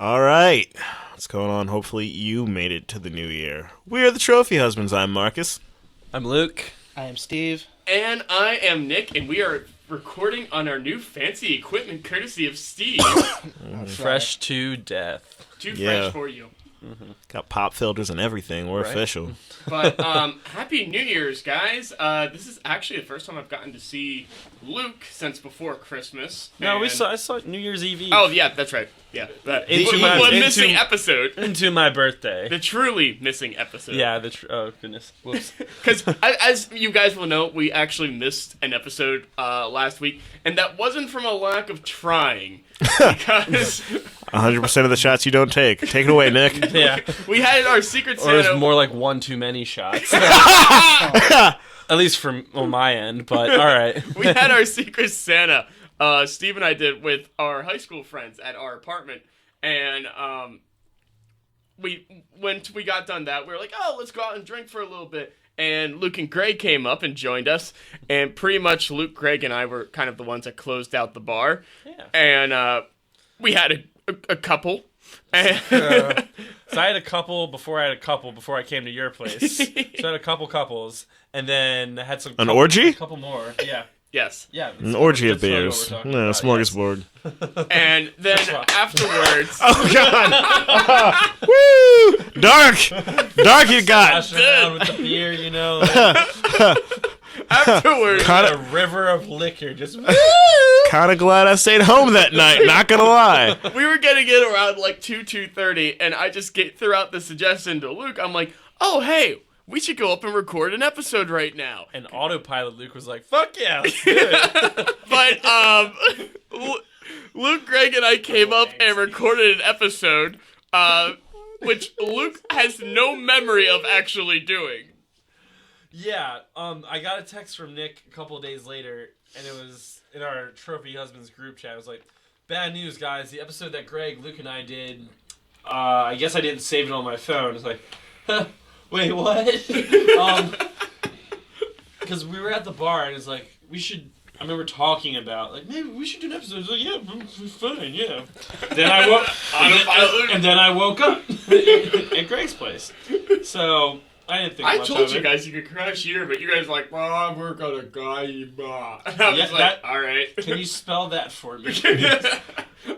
All right. What's going on? Hopefully you made it to the new year. We are the Trophy Husbands. I'm Marcus. I'm Luke. I am Steve. And I am Nick, and we are recording on our new fancy equipment courtesy of Steve. Fresh to death. Too Yeah. fresh for you. Got pop filters and everything. We're Right. official. But Happy New Year's, guys. This is actually the first time I've gotten to see Luke since before Christmas. No, and- I saw it New Year's Eve. Oh, yeah, that's right. Yeah. That, Into one my- missing into- episode. into my birthday. The truly missing episode. Yeah, oh goodness. Whoops. Because, as you guys will know, we actually missed an episode last week, and that wasn't from a lack of trying. Because 100% of the shots you don't take. Take it away, Nick. Yeah. we had our Secret Or it's Santa. more like one too many shots. At least from on my end, but all right. We had our Secret Santa. Steve and I did with our high school friends at our apartment, and when we got done that, we were like, "Oh, let's go out and drink for a little bit." And Luke and Greg came up and joined us, and pretty much Luke, Greg, and I were kind of the ones that closed out the bar. Yeah. And we had a couple. And So I had a couple before I came to your place. So I had a couple couples, and then I had An orgy? A couple more. Yeah. yes. Yeah. An orgy of that's what beers. we're talking No, about, smorgasbord. And then afterwards, Oh, God. Woo! Dark you got. Splashing around with the beer, you know. afterwards, Kind of river of liquor, just Kind of glad I stayed home that night, not gonna lie. we were getting in around like 2:30, and I just threw out the suggestion to Luke. I'm like, "Oh, hey, we should go up and record an episode right now." and autopilot. Luke was like, "Fuck yeah, let's do it." But Luke, Greg, and I came up and recorded an episode, which Luke has no memory of actually doing. Yeah, I got a text from Nick a couple of days later, and it was in our Trophy Husbands group chat. It was like, "Bad news, guys. The episode that Greg, Luke, and I did, I guess I didn't save it on my phone." It's like, wait, what? Because we were at the bar, and it's like, we should... I remember talking about, like, maybe we should do an episode. I was like, yeah, fine, yeah. Then I woke... and then I woke up at Greg's place. So... I didn't think I much told of you it. guys you could crash here, but you guys were like, "Well, we're gonna guy you." And I was Yeah, like, that- "All right." Can you spell that for me? If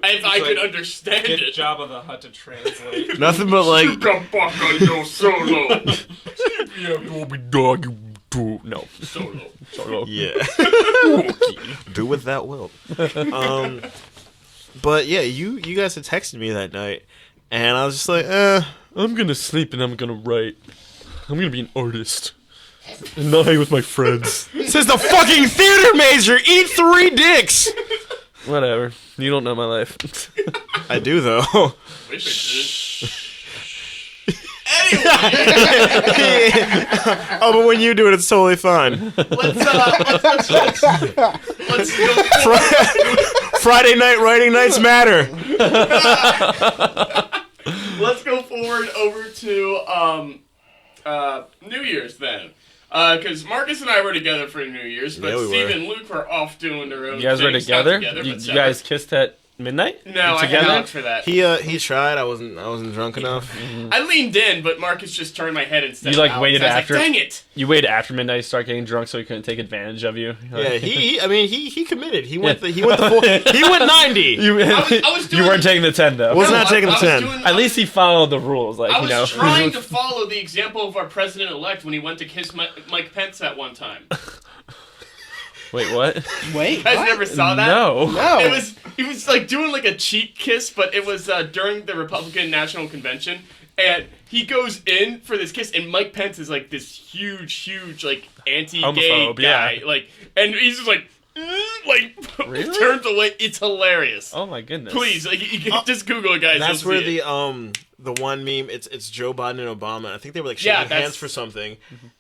I could understand Get it. Jabba the Hutt to translate. Nothing but like, Come back on your solo. no. Solo. Yeah. Do with that will. But yeah, you guys had texted me that night, and I was just like, I'm gonna sleep and I'm gonna write. I'm gonna be an artist. And not hang with my friends. says the fucking theater major, eat 3 dicks! Whatever. You don't know my life. I do, though. Wish I did. Anyway, Oh, but when you do it, it's totally fine. let's go. Friday night writing nights matter. Let's go forward over to New Year's then. Because Marcus and I were together for New Year's, but Yeah, we Steve were. and Luke were off doing their own You guys were things. Not together? but You separate. guys kissed at midnight? No, I together? had not for that. He tried. I wasn't drunk enough. I leaned in, but Marcus just turned my head instead. You, like, of out. waited So I was after- Like, dang it! You waited after midnight to start getting drunk so he couldn't take advantage of you? Yeah, he committed. He went the full. He went 90. You, I was doing- you weren't taking the 10, though. Was not taking the I 10. doing- At least he followed the rules. Like, I you was know. trying to follow the example of our president-elect when he went to kiss Mike Pence at one time. Wait, what? Wait, You guys what? never saw that? No. No. He was like doing like a cheek kiss, but it was during the Republican National Convention, and he goes in for this kiss, and Mike Pence is like this huge like anti-gay Homophobe, guy, yeah. like, and he's just like Really? turns away. It's hilarious. Oh, my goodness. Please, like, you can just Google it, guys. That's you'll where see it. the one meme. It's Joe Biden and Obama. I think they were like Yeah, shaking that's- hands for something,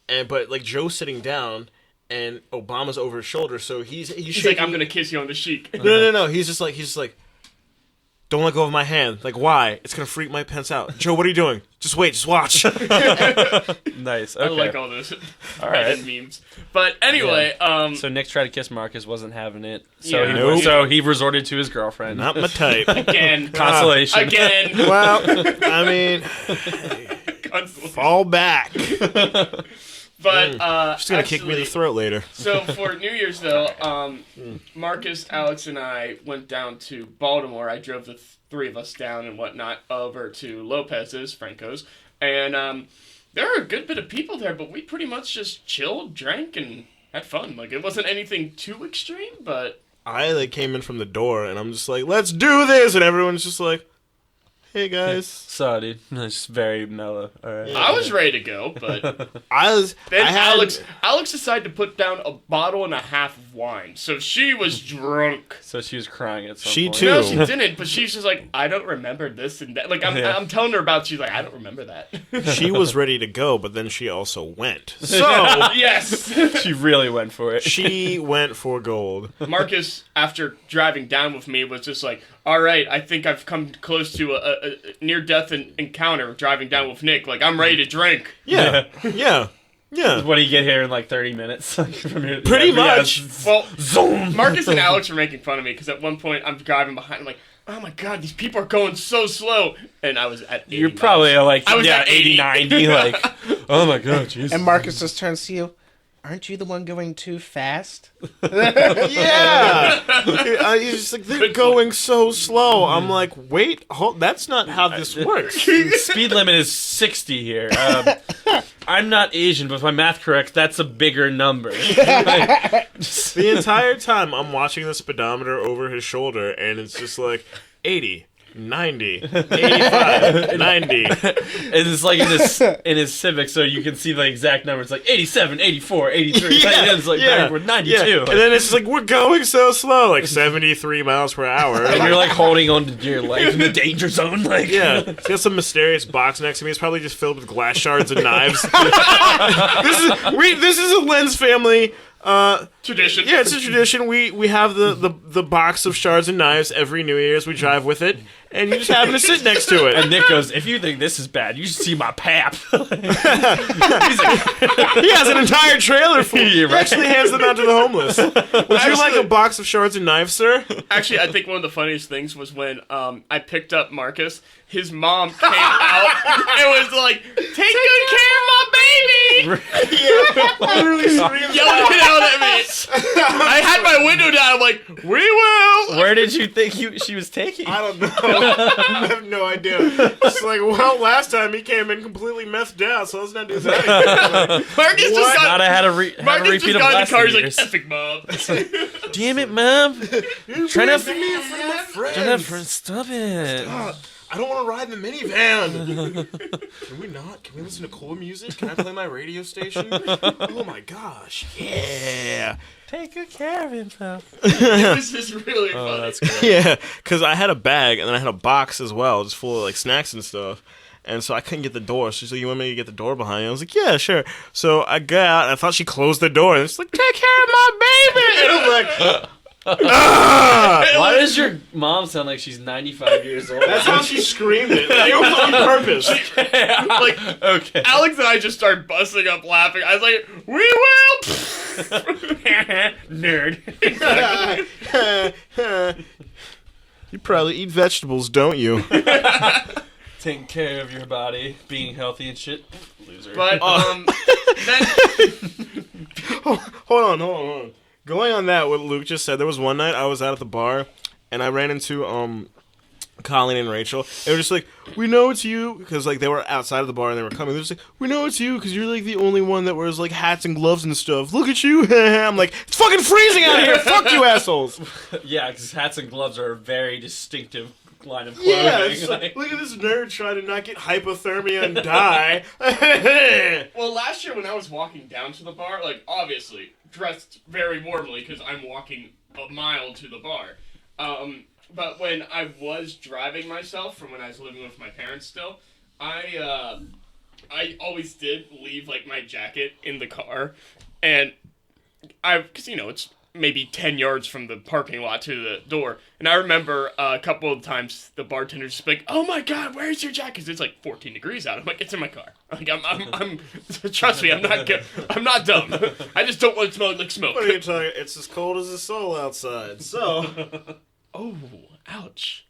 and but like Joe's sitting down. And Obama's over his shoulder, so he's He's shaking. like, I'm gonna kiss you on the cheek. No. He's just like, don't let go of my hand. Like, why? It's gonna freak Mike Pence out. Joe, what are you doing? Just wait, just watch. Nice. Okay. I like all those All right. Reddit memes. But anyway, So Nick tried to kiss Marcus, wasn't having it. So Yeah. he Nope. so he resorted to his girlfriend. Not my type. again, Consolation. again, Well, I mean, consolation. fall back. But She's gonna kick me in the actually, throat later. So for New Year's though, Marcus, Alex, and I went down to Baltimore. I drove the three of us down and whatnot over to Lopez's, Franco's, and there were a good bit of people there, but we pretty much just chilled, drank, and had fun. Like, it wasn't anything too extreme, but I like came in from the door and I'm just like, let's do this, and everyone's just like, hey guys. So, dude, it's very mellow. All right. I was ready to go. But then I had Alex decided to put down a bottle and a half of wine, so she was drunk. So she was crying at some She point. too. No, she didn't, but she's just like, I don't remember this and that. Like, Yeah. I'm telling her about, she's like, I don't remember that. she was ready to go, but then she also went. So Yes! She really went for it. she went for gold. Marcus, after driving down with me, was just like, all right, I think I've come close to a near-death encounter driving down with Nick. Like, I'm ready to drink. Yeah, yeah, yeah. What do you get here in like 30 minutes? From here, Pretty yeah, much. it's- Well, Zoom. Marcus and Alex were making fun of me because at one point I'm driving behind. I'm like, oh my god, these people are going so slow. And I was at 80 You're miles. probably like, I was yeah, at 80, 90. Like, oh my god, jeez. And Marcus just turns to you. Aren't you the one going too fast? Yeah. He's just like, they're going so slow. I'm like, wait, hold, that's not how this works. Speed limit is 60 here. I'm not Asian, but if my math correct, that's a bigger number. The entire time I'm watching the speedometer over his shoulder, and it's just like 80, 90, 85, 90. And it's like in his Civic, so you can see the exact number. It's like 87, 84, 83. And it's like, we're 92. Yeah. And then it's just like, we're going so slow, like 73 miles per hour. And you're like holding on to your life in the danger zone. Like, Yeah, he's got some mysterious box next to me. It's probably just filled with glass shards and knives. This is a Lens family. Tradition. Yeah, it's a tradition. We have the box of shards and knives every New Year's. We drive with it, and you just happen to sit next to it. And Nick goes, if you think this is bad, you should see my pap. He has an entire trailer full. He right. actually hands them out to the homeless. Would you like a box of shards and knives, sir? Actually, I think one of the funniest things was when I picked up Marcus. His mom came out and was like, "Take good care of my baby!" Literally screams. Yelling it out at me. I had my window down. I'm like, "We will." Where did you think she was taking? I don't know. I have no idea. It's like, well, last time he came in completely methed out, so let's not do that again. Marcus just What? Not got. I had a repeat Marcus of just got in last the car. He's like, year's. "Epic mom." Damn it, mom! Trying to me in front of my friends. Trying to stop it. I don't want to ride in the minivan. Can we not? Can we listen to cool music? Can I play my radio station? Oh my gosh. Yeah. Take good care of him, pal. This is really funny. That's great. Yeah, because I had a bag and then I had a box as well, just full of like snacks and stuff. And so I couldn't get the door. She's like, "You want me to get the door behind you?" I was like, "Yeah, sure." So I got out and I thought she closed the door. And it's like, "Take care of my baby." And I'm like, Why does your mom sound like she's 95 years old? that's how she screamed it. It was on purpose. Like, Okay. Alex and I just started busting up laughing. I was like, "We will." Nerd. You probably eat vegetables, don't you? Taking care of your body, being healthy and shit. Loser. But then Hold on. Going on that, what Luke just said, there was one night I was out at the bar, and I ran into Colleen and Rachel. They were just like, "We know it's you," because like they were outside of the bar and they were coming. They're just like, "We know it's you because you're like the only one that wears like hats and gloves and stuff. Look at you!" I'm like, "It's fucking freezing out here. Fuck you, assholes." Yeah, because hats and gloves are a very distinctive line of clothing. Yeah, it's like, Like, look at this nerd trying to not get hypothermia and die. Well, last year when I was walking down to the bar, like, obviously, dressed very warmly because I'm walking a mile to the bar. But when I was driving myself from when I was living with my parents still, I always did leave, like, my jacket in the car. And because, you know, it's maybe 10 yards from the parking lot to the door. And I remember a couple of times the bartender just like, "Oh my God, where's your jacket?" 'Cause it's like 14 degrees out. I'm like, "It's in my car." Like I'm trust me, I'm not good. I'm not dumb. I just don't want it to smell like smoke. What are you talking? It's as cold as the soul outside. So, Oh, ouch.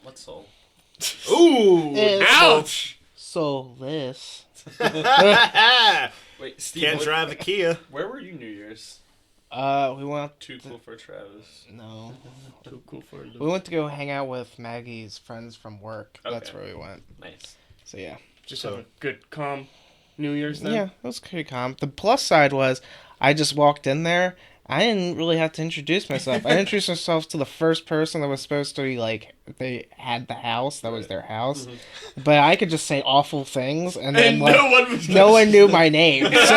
What soul? ooh, Ouch. Soulless. Wait, Steve, can't drive the Kia. where were you New Year's? We went. Too cool for Travis. No. Too cool for a We went to go hang out with Maggie's friends from work. That's Okay. where we went. Nice. So yeah. Just have a good, calm New Year's then? Yeah, it was pretty calm. The plus side was I just walked in there. I didn't really have to introduce myself. I introduced myself to the first person that was supposed to be like they had the house. That was their house. But I could just say awful things and then And like no one knew my name. So,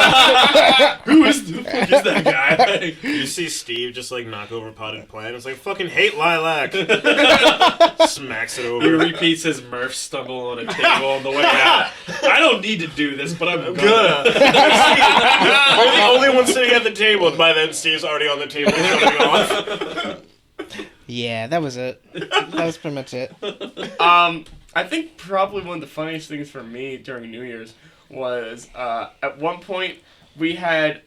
Who is that guy? You see Steve just like knock over potted plant. It's like fucking hate lilac. Smacks it He over. repeats his Murph stumble on a table on the way out. I don't need to do this, but I'm gonna. Good. I'm the only one sitting at the table, and by then Steve's already on the table jumping off. yeah, that was it. That was pretty much it. I think probably one of the funniest things for me during New Year's was at one point we had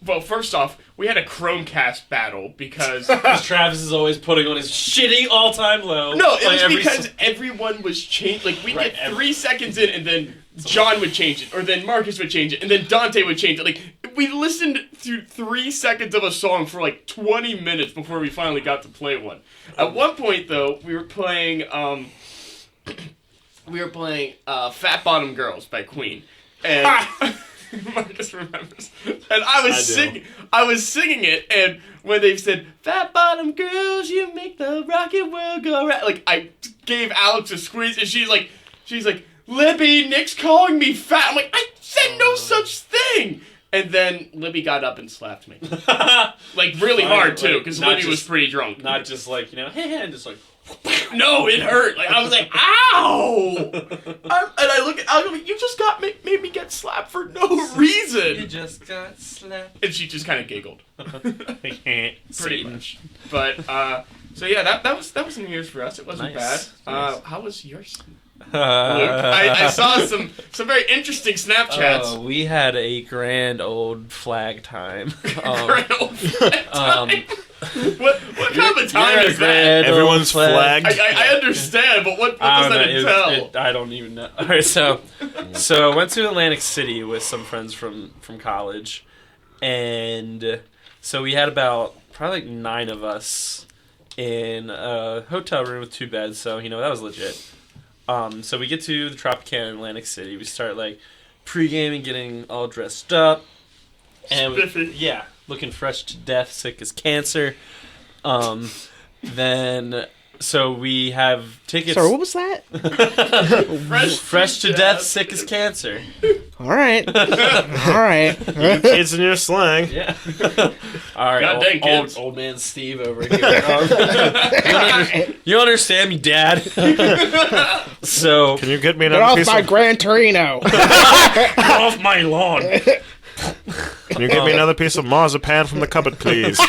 well, first off, we had a Chromecast battle because Travis is always putting on his shitty all-time low. no, it Like was every because everyone was changed. Like we Right, get 3 seconds in, and then John would change it, or then Marcus would change it, and then Dante would change it. Like we listened to 3 seconds of a song for like 20 minutes before we finally got to play one. At one point, though, we were playing "Fat Bottom Girls" by Queen, and Marcus remembers. And I was singing it, and when they said "Fat Bottom Girls, you make the rocket world go round," like I gave Alex a squeeze, and she's like, "Libby, Nick's calling me fat." I'm like, "I said no such thing." And then Libby got up and slapped me, like really hard too, because not Libby was just- pretty drunk. Not just like, and just like. No, it hurt. Like I was like, "Ow!" And I look at Alex, like, "You just made me get slapped for no You reason." just got slapped. And she just kind of giggled, pretty Satan. much. But so yeah, that was New Year's for us. It wasn't Nice. bad. Nice. How was yours, Luke? I saw some very interesting Snapchats. We had a grand old flag time. Grand old time. What kind of a time You're a is that? grand old Everyone's flagged. I understand, but what does that entail? I don't even know. All right, so I went to Atlantic City with some friends from college, and so we had about probably like 9 of us in a hotel room with 2 beds. So that was legit. So we get to the Tropicana in Atlantic City. We start like pre-gaming, getting all dressed up, and Spiffy. yeah, looking fresh to death, sick as cancer. Then so we have tickets. Sorry, what was that? Fresh to death, sick as cancer. All right. All right. Kids in your slang. Yeah. All right, God dang kids. old man Steve over here. You understand me, Dad? So Can you get me Get another off piece my of? Gran Torino. get off my lawn. Can you get me another piece of marzipan from the cupboard, please?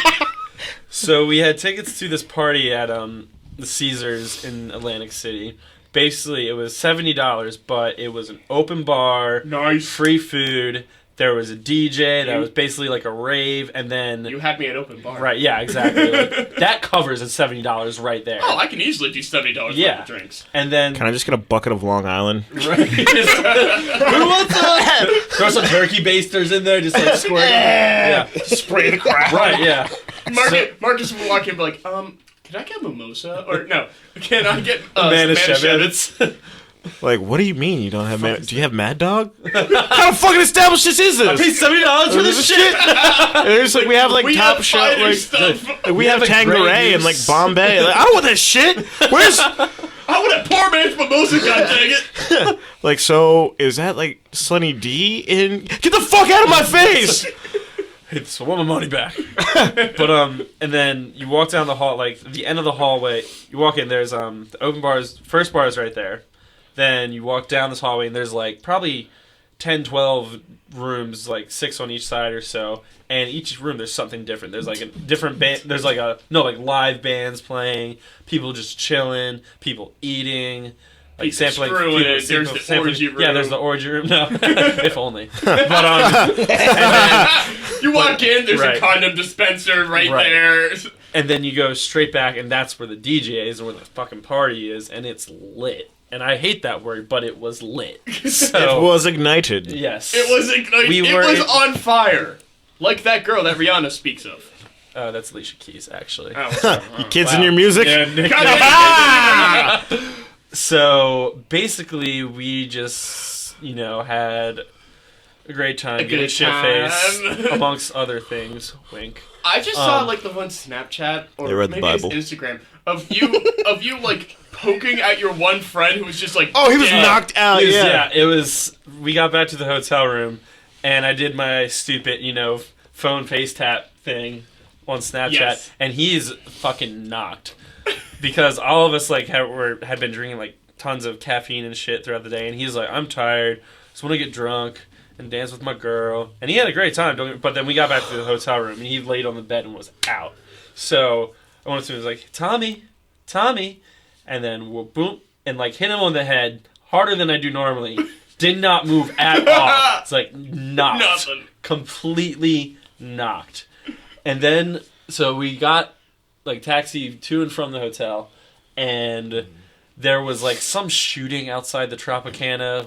So we had tickets to this party at the Caesars in Atlantic City. Basically, it was $70, but it was an open bar, Nice. free food. There was a DJ that was basically like a rave, and then You had me at open bar. right, yeah, exactly. Like, that covers at $70 right there. Oh, I can easily do $70 Yeah. worth of drinks. And then Can I just get a bucket of Long Island? right, who wants to throw some turkey basters in there, just like squirting? Yeah, Spray the crap. right, yeah. Marcus will walk in and be like, can I get mimosa? Or no, can I get Manischewitz. Like, what do you mean you don't have Mad? Do you have Mad Dog? What kind of fucking establishment is Pay this? $70 for this shit. There's like we have like We Top have Shelf, fighter like stuff. we have have a Tanqueray Grey and like Goose. Bombay. Like, I don't want this shit. Where's I want a poor man's mimosa, god dang it. like so? Is that like Sunny D in? Get the fuck out of my face! So I want my money back. But and then you walk down the hall, like the end of the hallway. You walk in. There's the open bars. First bar is right there. Then you walk down this hallway, and there's like probably 10, 12 rooms, like 6 on each side or so, and each room there's something different. There's like a different band. There's like live bands playing, people just chilling, people eating. Like sampling, screwing it. There's the orgy room. Yeah, there's the orgy room. No, if only. But and then, you walk in, there's a condom dispenser right there. And then you go straight back, and that's where the DJ is, and where the fucking party is, and it's lit. And I hate that word, but it was lit. So, it was ignited. Yes. It was ignited. It was on fire. Like that girl that Rihanna speaks of. That's Alicia Keys, actually. You kids in your music? Yeah, Nick. So, basically, we just, had a great time. Getting shit-faced, amongst other things. Wink. I just saw, like, the one Snapchat, or they read maybe the Bible. It's Instagram, of you, like, poking at your one friend who was just, like... Oh, he was knocked out, it was... We got back to the hotel room, and I did my stupid, phone face tap thing on Snapchat, and he's fucking knocked. Because all of us, like, had been drinking, like, tons of caffeine and shit throughout the day, and he's like, I'm tired, just want to get drunk and dance with my girl. And he had a great time, but then we got back to the hotel room, and he laid on the bed and was out. So I went to him and was like, Tommy, and then boom, and, like, hit him on the head harder than I do normally. Did not move at all. It's like, knocked. Nothing. Completely knocked. And then, so we got, like, taxi to and from the hotel, and there was, like, some shooting outside the Tropicana,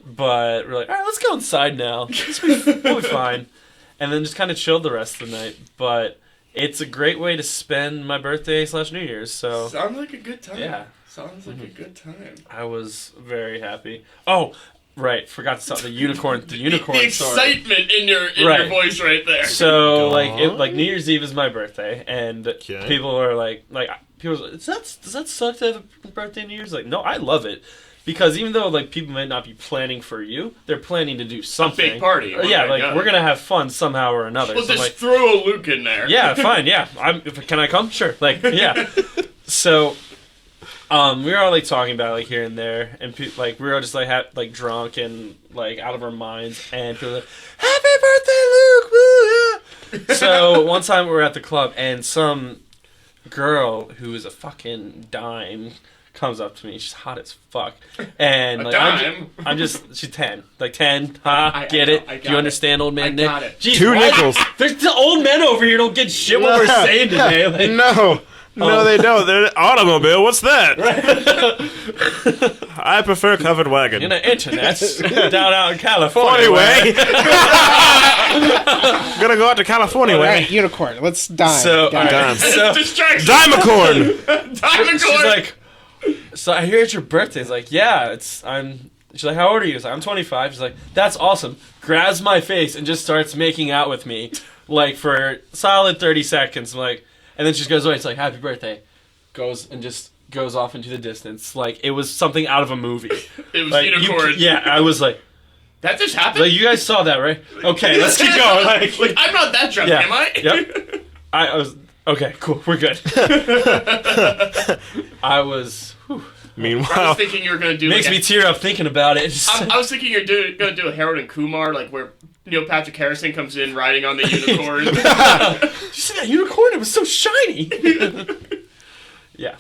but we're like, all right, let's go inside now. We'll be fine. And then just kind of chilled the rest of the night. But it's a great way to spend my birthday / New Year's. So sounds like a good time. Yeah. Sounds like a good time. I was very happy. Oh, right, forgot to tell the unicorn The story. excitement in your voice right there. So like New Year's Eve is my birthday, and people are like people are like, does that suck to have a birthday New Year's? Like, no, I love it. Because even though, like, people might not be planning for you, they're planning to do something. A big party. Yeah, like, we're going to have fun somehow or another. Well, so, just like, throw a Luke in there. Yeah, fine, yeah. Can I come? Sure. Like, yeah. So, we were all, like, talking about it, like, here and there. And, like, we were all just, like, drunk and, like, out of our minds. And people were like, happy birthday, Luke! Woo, yeah. So, one time we were at the club, and some girl who is a fucking dime comes up to me. She's hot as fuck, and like I'm just she's 10, like 10. Get it? Do you understand, old man Nick? Jeez, 2 nickels. There's the old men over here don't get shit what we're saying today. Like, no, they don't. They're automobile. What's that? I prefer covered wagon. In the internet down out in California. Anyway, gonna go out to California. All right, unicorn. Let's dime. So, dime. Distraction. Dimacorn. She's like, so I hear it's your birthday. It's like, yeah, she's like, how old are you? It's like, I'm 25. She's like, that's awesome. Grabs my face and just starts making out with me, like, for solid 30 seconds. I'm like, and then she goes away. It's like, happy birthday. Goes and just goes off into the distance. Like, it was something out of a movie. It was like, unicorn. I was like, that just happened? like, you guys saw that, right? Okay, let's keep going. Like, I'm not that drunk, am I? Yep. I was, okay, cool, we're good. I was... Meanwhile, I was thinking you were gonna do. Makes me tear up thinking about it. I was thinking you're gonna do a Harold and Kumar, like where Neil Patrick Harrison comes in riding on the unicorn. Did you see that unicorn? It was so shiny. Yeah.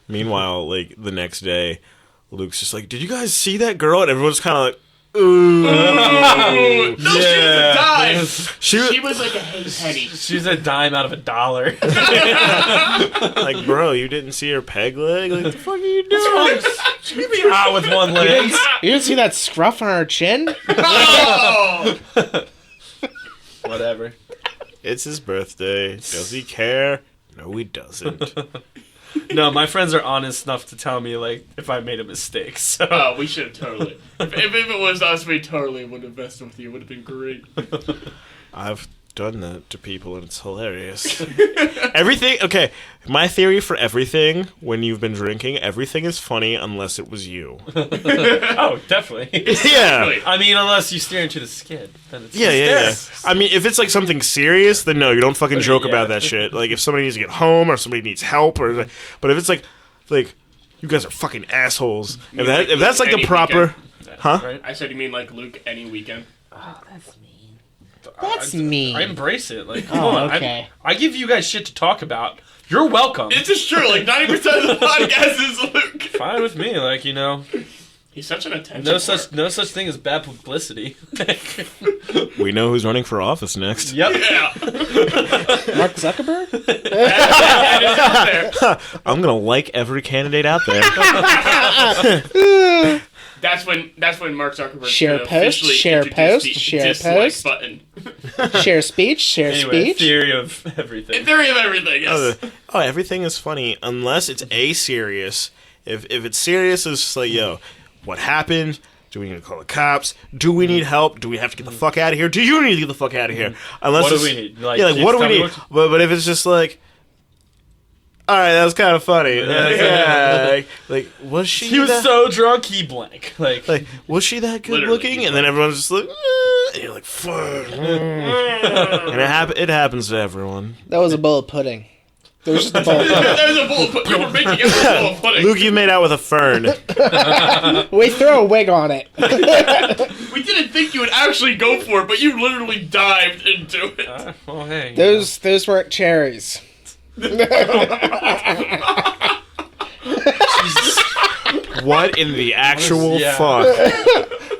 Meanwhile, like the next day, Luke's just like, "Did you guys see that girl?" And everyone's kind of like, "Ooh, no, she was a dime. She was like a penny. She's a dime out of $1. like, bro, you didn't see her peg leg? Like, the fuck are you doing? She could be hot with one leg. You didn't see that scruff on her chin? Oh! Whatever. It's his birthday. Does he care? No, he doesn't. No, my friends are honest enough to tell me, like, if I made a mistake. So. Oh, we should have totally. If it was us, we totally would have messed with you. It would have been great. I've done that to people, and it's hilarious. Everything, okay, my theory for everything, when you've been drinking, everything is funny unless it was you. Oh, definitely. Yeah. I mean, unless you steer into the skid. Then it's Yeah. I mean, if it's like something serious, then no, you don't fucking joke about that shit. Like, if somebody needs to get home, or somebody needs help, or... But if it's like, you guys are fucking assholes. If that's like the proper... Huh? Right? I said you mean like Luke any weekend. Oh, that's mean. That's mean. I embrace it. Like, Oh, come on. okay. I give you guys shit to talk about. You're welcome. It's just true. Like 90% of the podcast is Luke. Fine with me. Like, you know, He's such an attention. no such thing as bad publicity. We know who's running for office next. Yep. Yeah. Mark Zuckerberg? That is out there. I'm gonna like every candidate out there. That's when Mark Zuckerberg Share should post, officially share introduce post, the share dislike post. button. Share speech, share Anyway, speech. theory of everything. In theory of everything. Yes. Oh, everything is funny unless it's serious. If it's serious, it's just like, yo, what happened? Do we need to call the cops? Do we need help? Do we have to get the fuck out of here? Do you need to get the fuck out of here? Unless What do it's- we need? Like, yeah, like just what do we tell me need? But if it's just like, all right, that was kind of funny. Yeah, like was she? He was that, so drunk, he blank. Like was she that good Literally, looking? he's And then everyone's just like, and you're like, fuck. And it happens to everyone. That was a bowl of pudding. There was just a bowl of pudding. There's a bowl of pudding. You were making it a bowl of pudding. Luke, you made out with a fern. We throw a wig on it. We didn't think you would actually go for it, but you literally dived into it. well, hey. Those weren't cherries. What in the actual Yeah. fuck?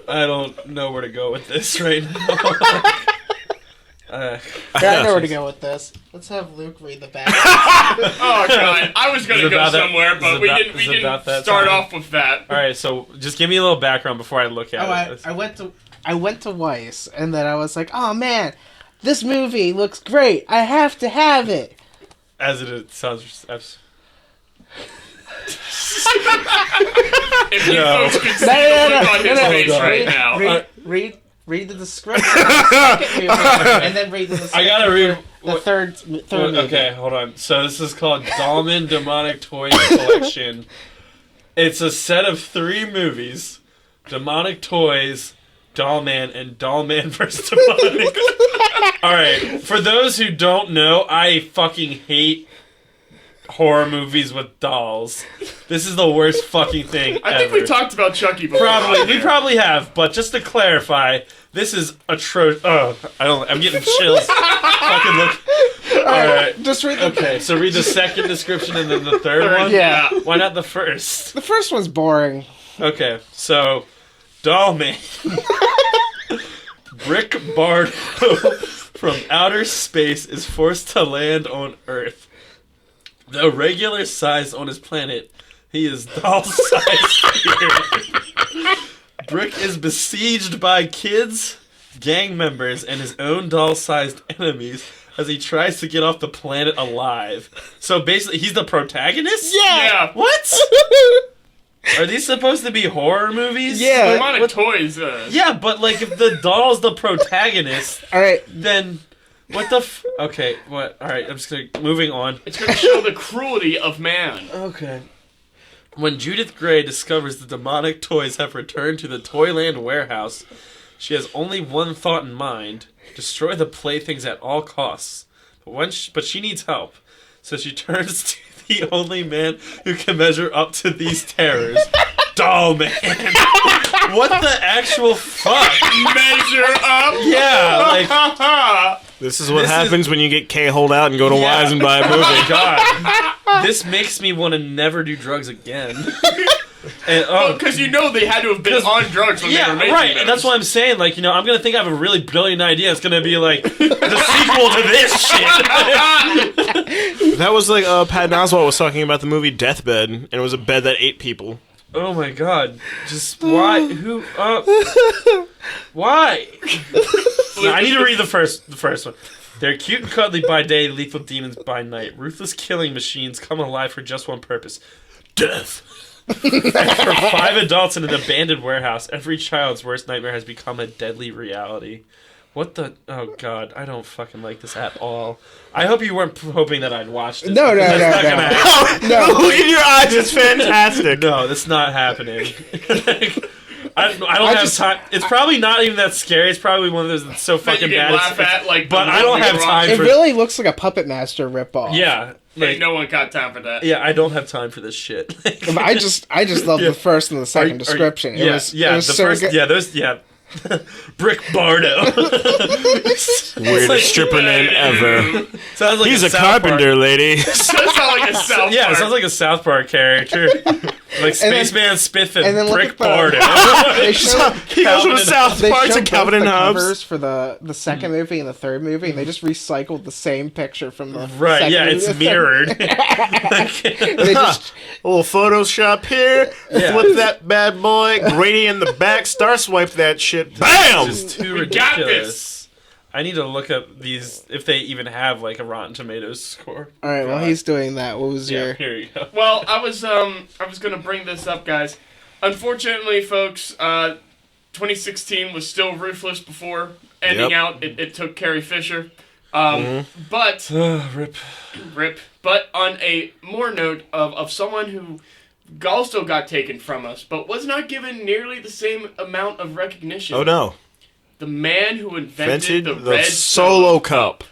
I don't know where to go with this right now. I know where to go with this. Let's have Luke read the back. Oh god, I was gonna Is it go about that- somewhere, is but it we about- didn't. is We it about didn't that start time? off with that. All right, so just give me a little background before I look at it. I went to Weiss, and then I was like, oh man, this movie looks great. I have to have it. As it sounds. If you No. folks could see No, the no, look no, on his no, no. face Hold on. right now. Read the description of the second movie, and then read the description I gotta read. the third movie. Okay, hold on. So this is called Dahlman Demonic Toys Collection. It's a set of 3 movies: Demonic Toys, Dollman, and Dollman vs. Demonic. All right. For those who don't know, I fucking hate horror movies with dolls. This is the worst fucking thing I think ever. we talked about Chucky before. We probably have, but just to clarify, this is atrocious. Oh, I'm getting chills. Fucking look. All right. Just read the. Okay, so read the second description and then the third one. Yeah. Why not the first? The first one's boring. Okay, so Dollman, Brick Bardo from outer space is forced to land on Earth. Though regular size on his planet, he is doll-sized here. Brick is besieged by kids, gang members, and his own doll-sized enemies as he tries to get off the planet alive. So basically, he's the protagonist? Yeah. What? Are these supposed to be horror movies? Yeah. Demonic Toys. Yeah, but like if the doll's the protagonist, All right. then what the Okay, what? All right, I'm just gonna moving on. It's going to show the cruelty of man. Okay. When Judith Gray discovers the demonic toys have returned to the Toyland warehouse, she has only one thought in mind: destroy the playthings at all costs. But she needs help, so she turns to the only man who can measure up to these terrors, Dollman. What the actual fuck? Measure up. Yeah, like. This is what This happens when you get K-hold out and go to Yeah. Wise and buy a Oh movie. my god. This makes me want to never do drugs again. And, Because you know they had to have been on drugs when they yeah, were making right. those. And that's what I'm saying. Like, I'm gonna think I have a really brilliant idea. It's gonna be like the sequel to this shit. That was like Patton Oswalt was talking about the movie Deathbed, and it was a bed that ate people. Oh my god. Just why? Who? Why? No, I need to read the first one. They're cute and cuddly by day, lethal demons by night. Ruthless killing machines come alive for just one purpose: death. For 5 adults in an abandoned warehouse, every child's worst nightmare has become a deadly reality. What the? Oh god, I don't fucking like this at all. I hope you weren't hoping that I'd watch this. No, because that's not no. gonna happen. No. Look at your eyes, it's fantastic. No, that's not happening. I don't I have just- time. It's probably not even that scary. It's probably one of those that's so That fucking you can bad. laugh at, like, but the I don't movie have Rock. time It for. really looks like a Puppet Master ripoff. Yeah, Ain't no one got time for that. yeah. I don't have time for this shit. I just love Yeah. the first and the second description. It yeah, was, yeah. it was The so first, good. yeah, those, yeah. Brick Bardo. Weirdest stripper name ever. Sounds like He's a South carpenter, lady. That sounds like a South Park. Yeah, it Park. sounds like a South Park character, like Spaceman Spiff and, and then look Brick at the- Bardo. They show, He goes from Calvin and- South they Park show to both Calvin and the Hobbes. covers for the second movie and the third movie, and they just recycled the same picture from the Right? second Yeah, movie. it's mirrored. They just A little Photoshop here. Yeah. Flip that bad boy. Grady in the back. Star swipe that shit. Bam! Just too We got ridiculous. this. I need to look up these if they even have like a Rotten Tomatoes score. all right. While he's doing that, what was Yeah, your? here you go. Well, I was gonna bring this up, guys. Unfortunately, folks, 2016 was still ruthless before ending Yep. out. It took Carrie Fisher. Mm-hmm. But Rip. rip. But on a more note of someone who also got taken from us, but was not given nearly the same amount of recognition. Oh no. The man who Invented invented the the red Solo Cup.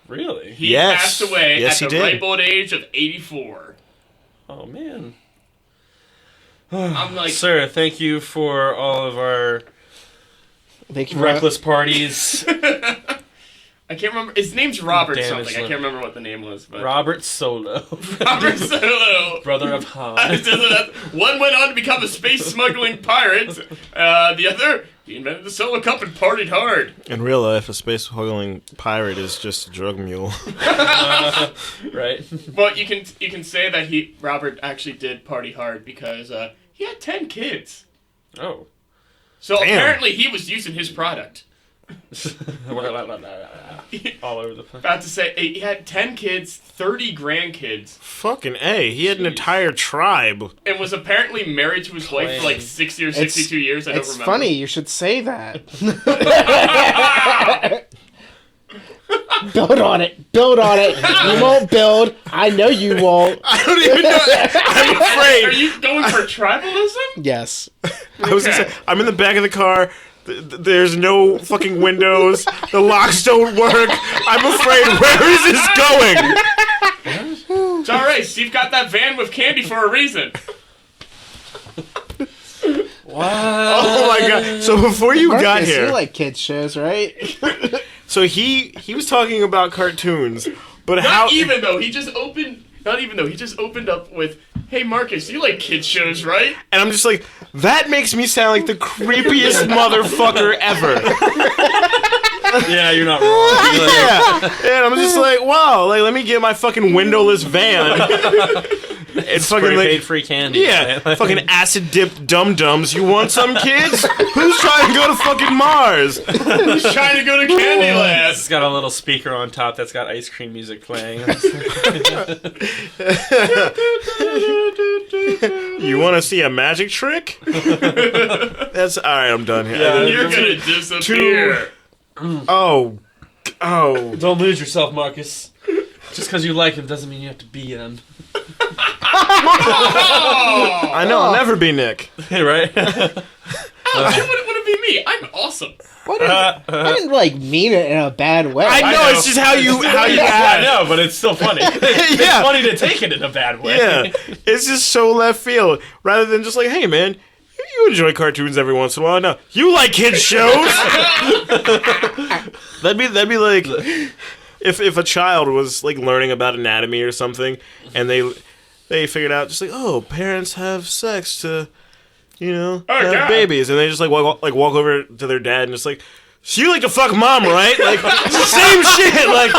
Really? He Yes. passed away Yes, at he the did. ripe old age of 84. Oh man. I'm like, Sir, thank you for all of our Thank you for reckless parties. I can't remember. His name's Robert Damage something. I limit. can't remember what the name was. But Robert Solo, Robert Solo. brother of Han. One went on to become a space smuggling pirate. The other, he invented the Solo Cup and partied hard. In real life, a space hoggling pirate is just a drug mule. Right? But you can say that Robert actually did party hard because he had 10 kids. Oh. So Damn. apparently he was using his product. All over the place. About to say he had 10 kids, 30 grandkids, Fucking A. He had an entire tribe. and was apparently married to his wife for like 60 or 62 years. I don't It's remember. funny you should say that. Build on it. Build on it. You won't build. I know you won't. I don't even know. I'm Are afraid. you going for tribalism? Yes. I was gonna say, I'm in the back of the car. There's no fucking windows. The locks don't work. I'm afraid. Where is this going? It's all right. Steve got that van with candy for a reason. Oh my god! So before you got Marcus, here, you like kids shows, right? so he was talking about cartoons, but how? Not even though he just opened up with, "Hey Marcus, you like kids shows, right?" And I'm just like, that makes me sound like the creepiest motherfucker ever. Yeah, you're not wrong. Yeah, and I'm just like, wow, like let me get my fucking windowless van. And fucking Spray like, paid free candy. yeah, man. fucking acid dipped dum dums. You want some kids? Who's trying to go to fucking Mars? He's trying to go to Candyland. It's got a little speaker on top that's got ice cream music playing. You want to see a magic trick? That's all right. I'm done here. Yeah. You're gonna disappear. Oh, oh. Don't lose yourself, Marcus. Just because you like him doesn't mean you have to be him. I know. I'll never be Nick. Right? Why would it be me? I'm awesome. I didn't like mean it in a bad way. I know. know. It's just how you I act. know, but it's still funny. It's Yeah. funny to take it in a bad way. Yeah, it's just so left field. Rather than just like, hey man, you enjoy cartoons every once in a while. No, you like kids shows. that'd be like if a child was like learning about anatomy or something, and they figured out just like, oh, parents have sex to, have God. babies, and they just like walk over to their dad and just like, so you like to fuck mom, right? Like same shit, like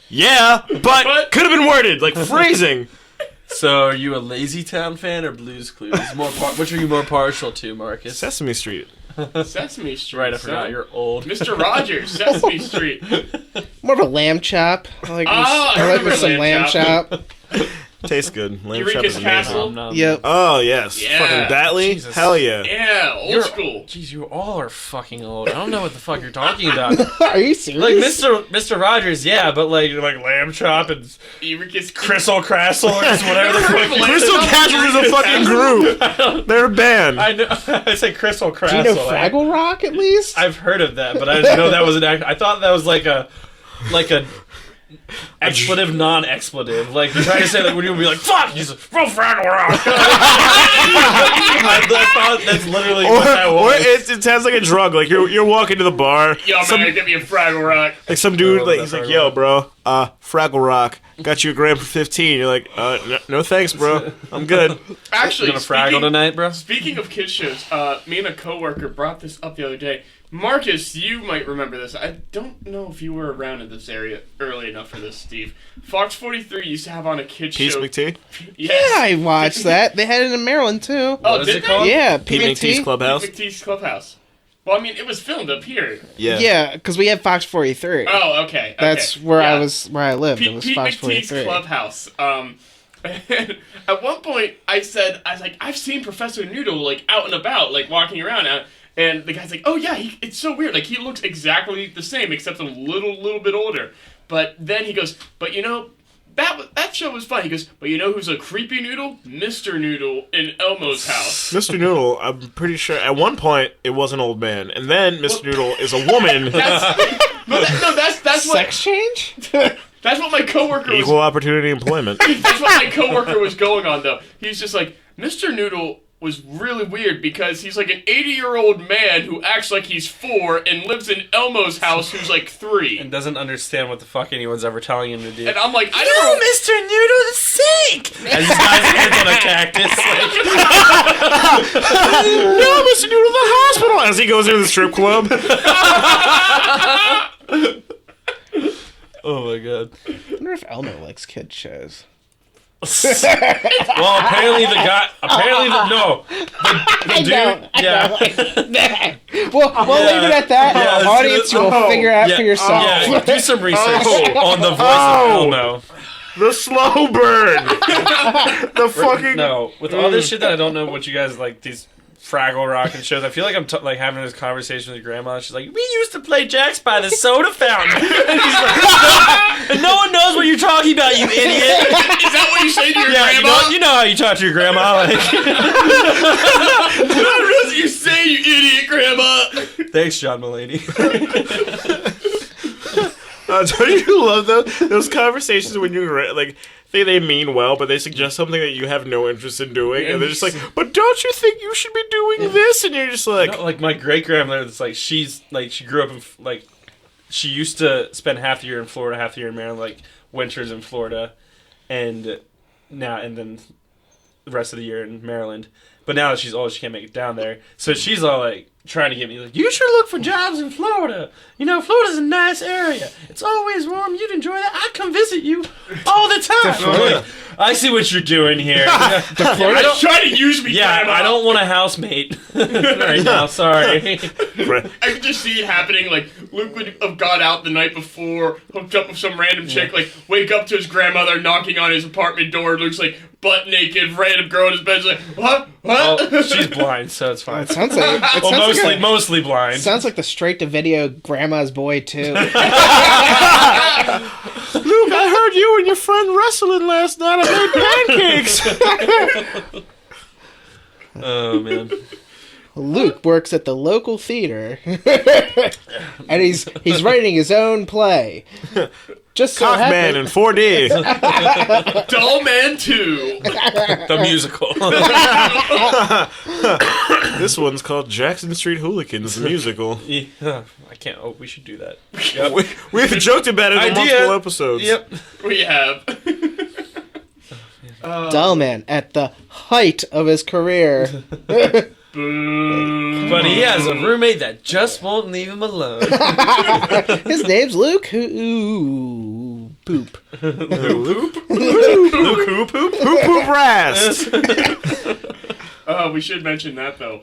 yeah, but could have been worded like phrasing. So, are you a Lazy Town fan or Blue's Clues? Which are you more partial to, Marcus? Sesame Street. Sesame Street. Right, I forgot you're old. Mr. Rogers, Sesame Street. More of a lamb chop. I like I me some remember lamb lamb chop. Tastes good. Lamb chop Eureka's is amazing. Castle? Yep. Oh yes, Yeah. fucking Datley. Jesus. Hell yeah. Yeah, old You're- school. Jeez, you all are fucking old. I don't know what the fuck you're talking about. Are you serious? Like Mr. Rogers, yeah, but like lamb chop and Eureka's Crystal Crastle or just whatever the fuck. Crystal Castle is a fucking group. They're a band. I know. I said Crystal Do Crastle. you know Fraggle Rock at least? I've heard of that, but I didn't know that was an act. I thought that was like a expletive, non-expletive. Like you're trying to say that when you would be like, "Fuck," he's like, "Real Fraggle Rock." I thought that's literally what that Or was. it sounds like a drug. Like you're walking to the bar. Yo, man, give me a Fraggle Rock. Like some dude, Oh, like that's he's like, Fraggle "Yo, Rock. bro, Fraggle Rock, got you a gram for 15." You're like, no thanks, bro. I'm good." Actually, Gonna Fraggle tonight, bro. Speaking of kids shows, me and a coworker brought this up the other day. Marcus, you might remember this. I don't know if you were around in this area early enough for this, Steve. Fox 43 used to have on a kids Peace show. McT. Yeah, I watched that. They had it in Maryland too. Oh, What is did it they? called? Yeah, Pete PMT. McT's Clubhouse. McTee's Clubhouse. Well, I mean, it was filmed up here. Yeah. Yeah, because we had Fox 43. Oh, okay. That's okay. where Yeah. I lived. It was Pete Fox McTee's 43. Clubhouse. And at one point, I was like, I've seen Professor Noodle like out and about, like walking around, and the guy's like, oh yeah, it's so weird. Like he looks exactly the same except a little bit older. But then he goes, but you know, that show was fun. He goes, but you know who's a creepy noodle? Mr. Noodle in Elmo's house. Mr. Noodle, I'm pretty sure at one point it was an old man, and then Mr. Noodle is a woman. That's what Sex change? that's what my coworker was. Equal opportunity employment. That's what my coworker was going on, though. He's just like, Mr. Noodle was really weird because he's like an 80-year-old man who acts like he's 4 and lives in Elmo's house who's like 3. And doesn't understand what the fuck anyone's ever telling him to do. And I'm like, I don't know. Mr. Noodle the sink! As this guy's hands on a cactus. No, Mr. Noodle, the hospital! As he goes into the strip club. Oh my god. I wonder if Elmo likes kid shows. Well, apparently the dude, yeah. We'll leave it at that. Yeah, Audience, you'll figure out yeah, for yourself. Yeah, do some research on the voice Oh. of Elmo. The slow burn. The fucking. No, with all this shit that I don't know what you guys like, these Fraggle Rock and shows, I feel like I'm like having this conversation with your grandma. She's like, we used to play jacks by the soda fountain. And he's like, and no one knows what you're talking about, you idiot. Is that what you say to your Yeah, grandma? you know how you talk to your grandma. Like, That's what you say, you idiot grandma. thanks, John Mulaney. Don't you love those conversations when you're like, they mean well, but they suggest something that you have no interest in doing, and they're just like, but don't you think you should be doing this? And you're just like, No, like my great grandmother, it's like she grew up in like she used to spend half the year in Florida, half the year in Maryland, like winters in Florida, and then the rest of the year in Maryland. But now that she's old, she can't make it down there. So she's all like trying to get me like, you should look for jobs in Florida. You know, Florida's a nice area. It's always warm. You'd enjoy that. I'd come visit you all the time. I'm like, I see what you're doing here. I don't try to use me, Yeah, grandma. I don't want a housemate right now. Sorry. I could just see it happening. Like Luke would have gone out the night before, hooked up with some random chick. Like wake up to his grandmother knocking on his apartment door. Luke's like butt naked, random girl in his bed. He's like, what? Well, she's blind, so it's fine. It sounds like Mostly blind. sounds like the straight to video Grandma's Boy too. Luke, I heard you and your friend wrestling last night. I made pancakes. Oh man. Luke works at the local theater, and he's writing his own play. Just so Cockman in 4D. Dull Man 2. The musical. This one's called Jackson Street Hooligans, the musical. Yeah, I can't. Oh, we should do that. We've joked about it in Idea. multiple episodes. Yep. We have. Dull Man at the height of his career. Boo. But he has a roommate that just won't leave him alone. His name's Luke. Ooh, poop. Luke Hoop Hoop Hoop Hoop Rast. We should mention that though.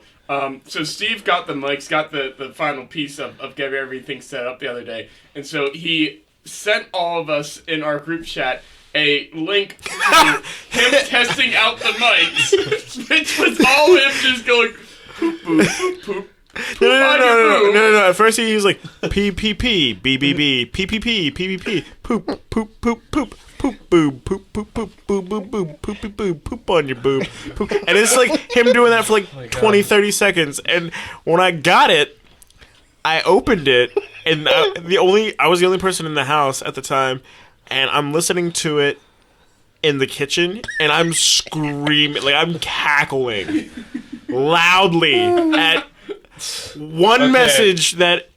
So Steve got the mics, got the final piece of getting everything set up the other day, and so he sent all of us in our group chat a link to him testing out the mics, which was all him just going poop, poop, poop, poop. No. At first he was like PPP, BBB, PPP, PPP, poop, poop, poop, poop. Poop boob, poop poop poop boob boob boob poopy boob poop on your boob, poop. And it's like him doing that for like 20-30 seconds. And when I got it, I opened it, and I was the only person in the house at the time, and I'm listening to it in the kitchen, and I'm screaming, like I'm cackling loudly at one message that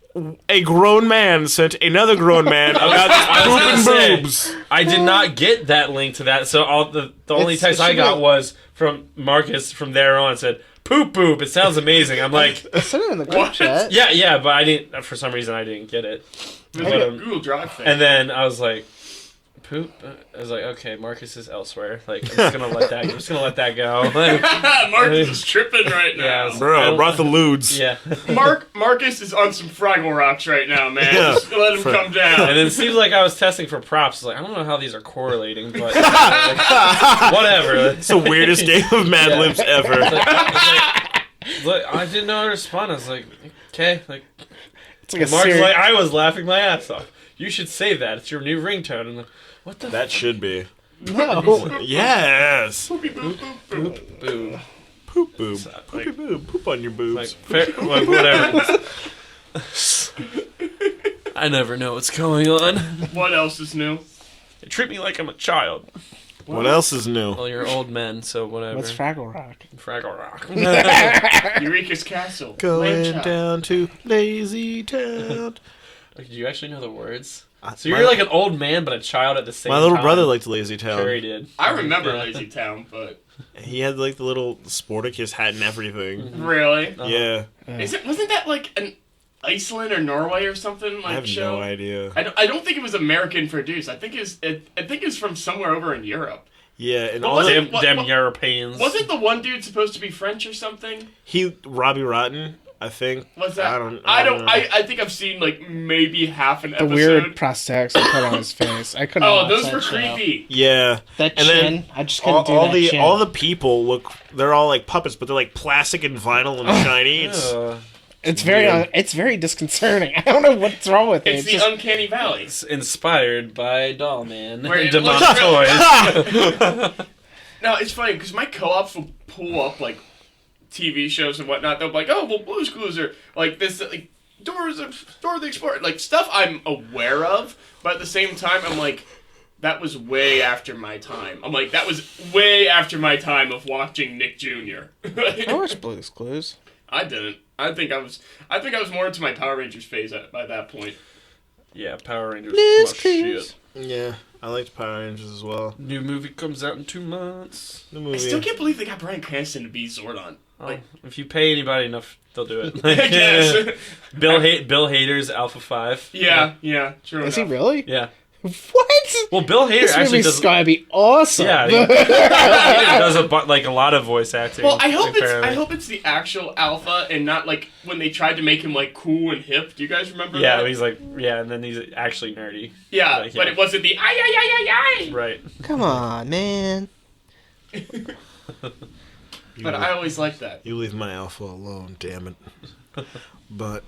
a grown man sent another grown man about poop and boobs. I did not get that link to that, so the only text I got was from Marcus from there on. Said poop poop. It sounds amazing. I'm like, I sent it in the group chat. yeah, but I didn't. For some reason, I didn't get it. It was like a Google Drive thing. And then I was like, poop. I was like, okay, Marcus is elsewhere. Like, I'm just gonna let that go. Like, Marcus is tripping right now. Yeah, Bro, I brought the lewds. yeah. Marcus is on some Fraggle Rocks right now, man. Yeah. Just let him come down. And it seems like I was testing for props. Like, I don't know how these are correlating, but like, whatever. It's the weirdest game of Mad Libs ever. Look, I didn't know how to respond. I was like, okay. Like, It's like a Mark's serious. like, I was laughing my ass off. You should save that. It's your new ringtone. And I'm like, what the That should be. No. Yes. Boopy boop boop boop. boo? Poop boob. Poopy boob. Poop on your Like, boobs. like whatever. I never know what's going on. What else is new? They treat me like I'm a child. What else is new? Well, you're old men, so whatever. What's Fraggle Rock? Fraggle Rock. Eureka's Castle. Going Lamb chop. down to Lazy Town. Do you actually know the words? So My- you're like an old man, but a child at the same My time. little brother liked Lazy Town. Sure he did. I remember Yeah. Lazy Town, but He had like the little Sporticus hat and everything. really, Yeah, wasn't that like an Iceland or Norway or something like I have show? no idea. I don't think it was American produced. I think it's from somewhere over in Europe. Yeah, and What all was the, it? Them What- Europeans. Wasn't the one dude supposed to be French or something? Robbie Rotten, I think. Was that? I don't know. I think I've seen like maybe half an The episode. weird prosthetics they put on his face. I couldn't. Oh, watch those that were show. creepy. Yeah, That And chin. then I just couldn't all, do all that the chin. all the people they're all like puppets, but they're like plastic and vinyl and shiny. It's, It's very. weird. It's very disconcerting. I don't know what's wrong with it. It's the just, Uncanny Valley. It's inspired by Doll Man Where and it Demon looks Toys. No, it's funny because my co-ops will pull up like TV shows and whatnot. They'll be like, "Oh, well, Blue's Clues are like this, like Dora the Explorer, like stuff I'm aware of." But at the same time, I'm like, that was way after my time. I'm like, that was way after my time of watching Nick Jr. I watched Blue's Clues. I didn't. I think I was more into my Power Rangers phase by that point. Yeah, Power Rangers. Blue's Much Clues. shit. yeah, I liked Power Rangers as well. New movie comes out in 2 months. The I movie. still can't believe they got Bryan Cranston to be Zordon. Oh, if you pay anybody enough, they'll do it. I guess. Bill Hader's Alpha 5. Yeah, true Is he enough. really? Yeah. What? Well, Bill Hader This actually movie's does. gotta be awesome. Yeah, Bill Hader does a lot of voice acting. Well, I hope apparently. it's the actual Alpha and not like when they tried to make him like cool and hip. Do you guys remember Yeah, that? he's like, and then he's actually nerdy. Yeah, like, but yeah. it wasn't the ay. Right. Come on, man. But I always liked that. You leave my alpha alone, damn it. But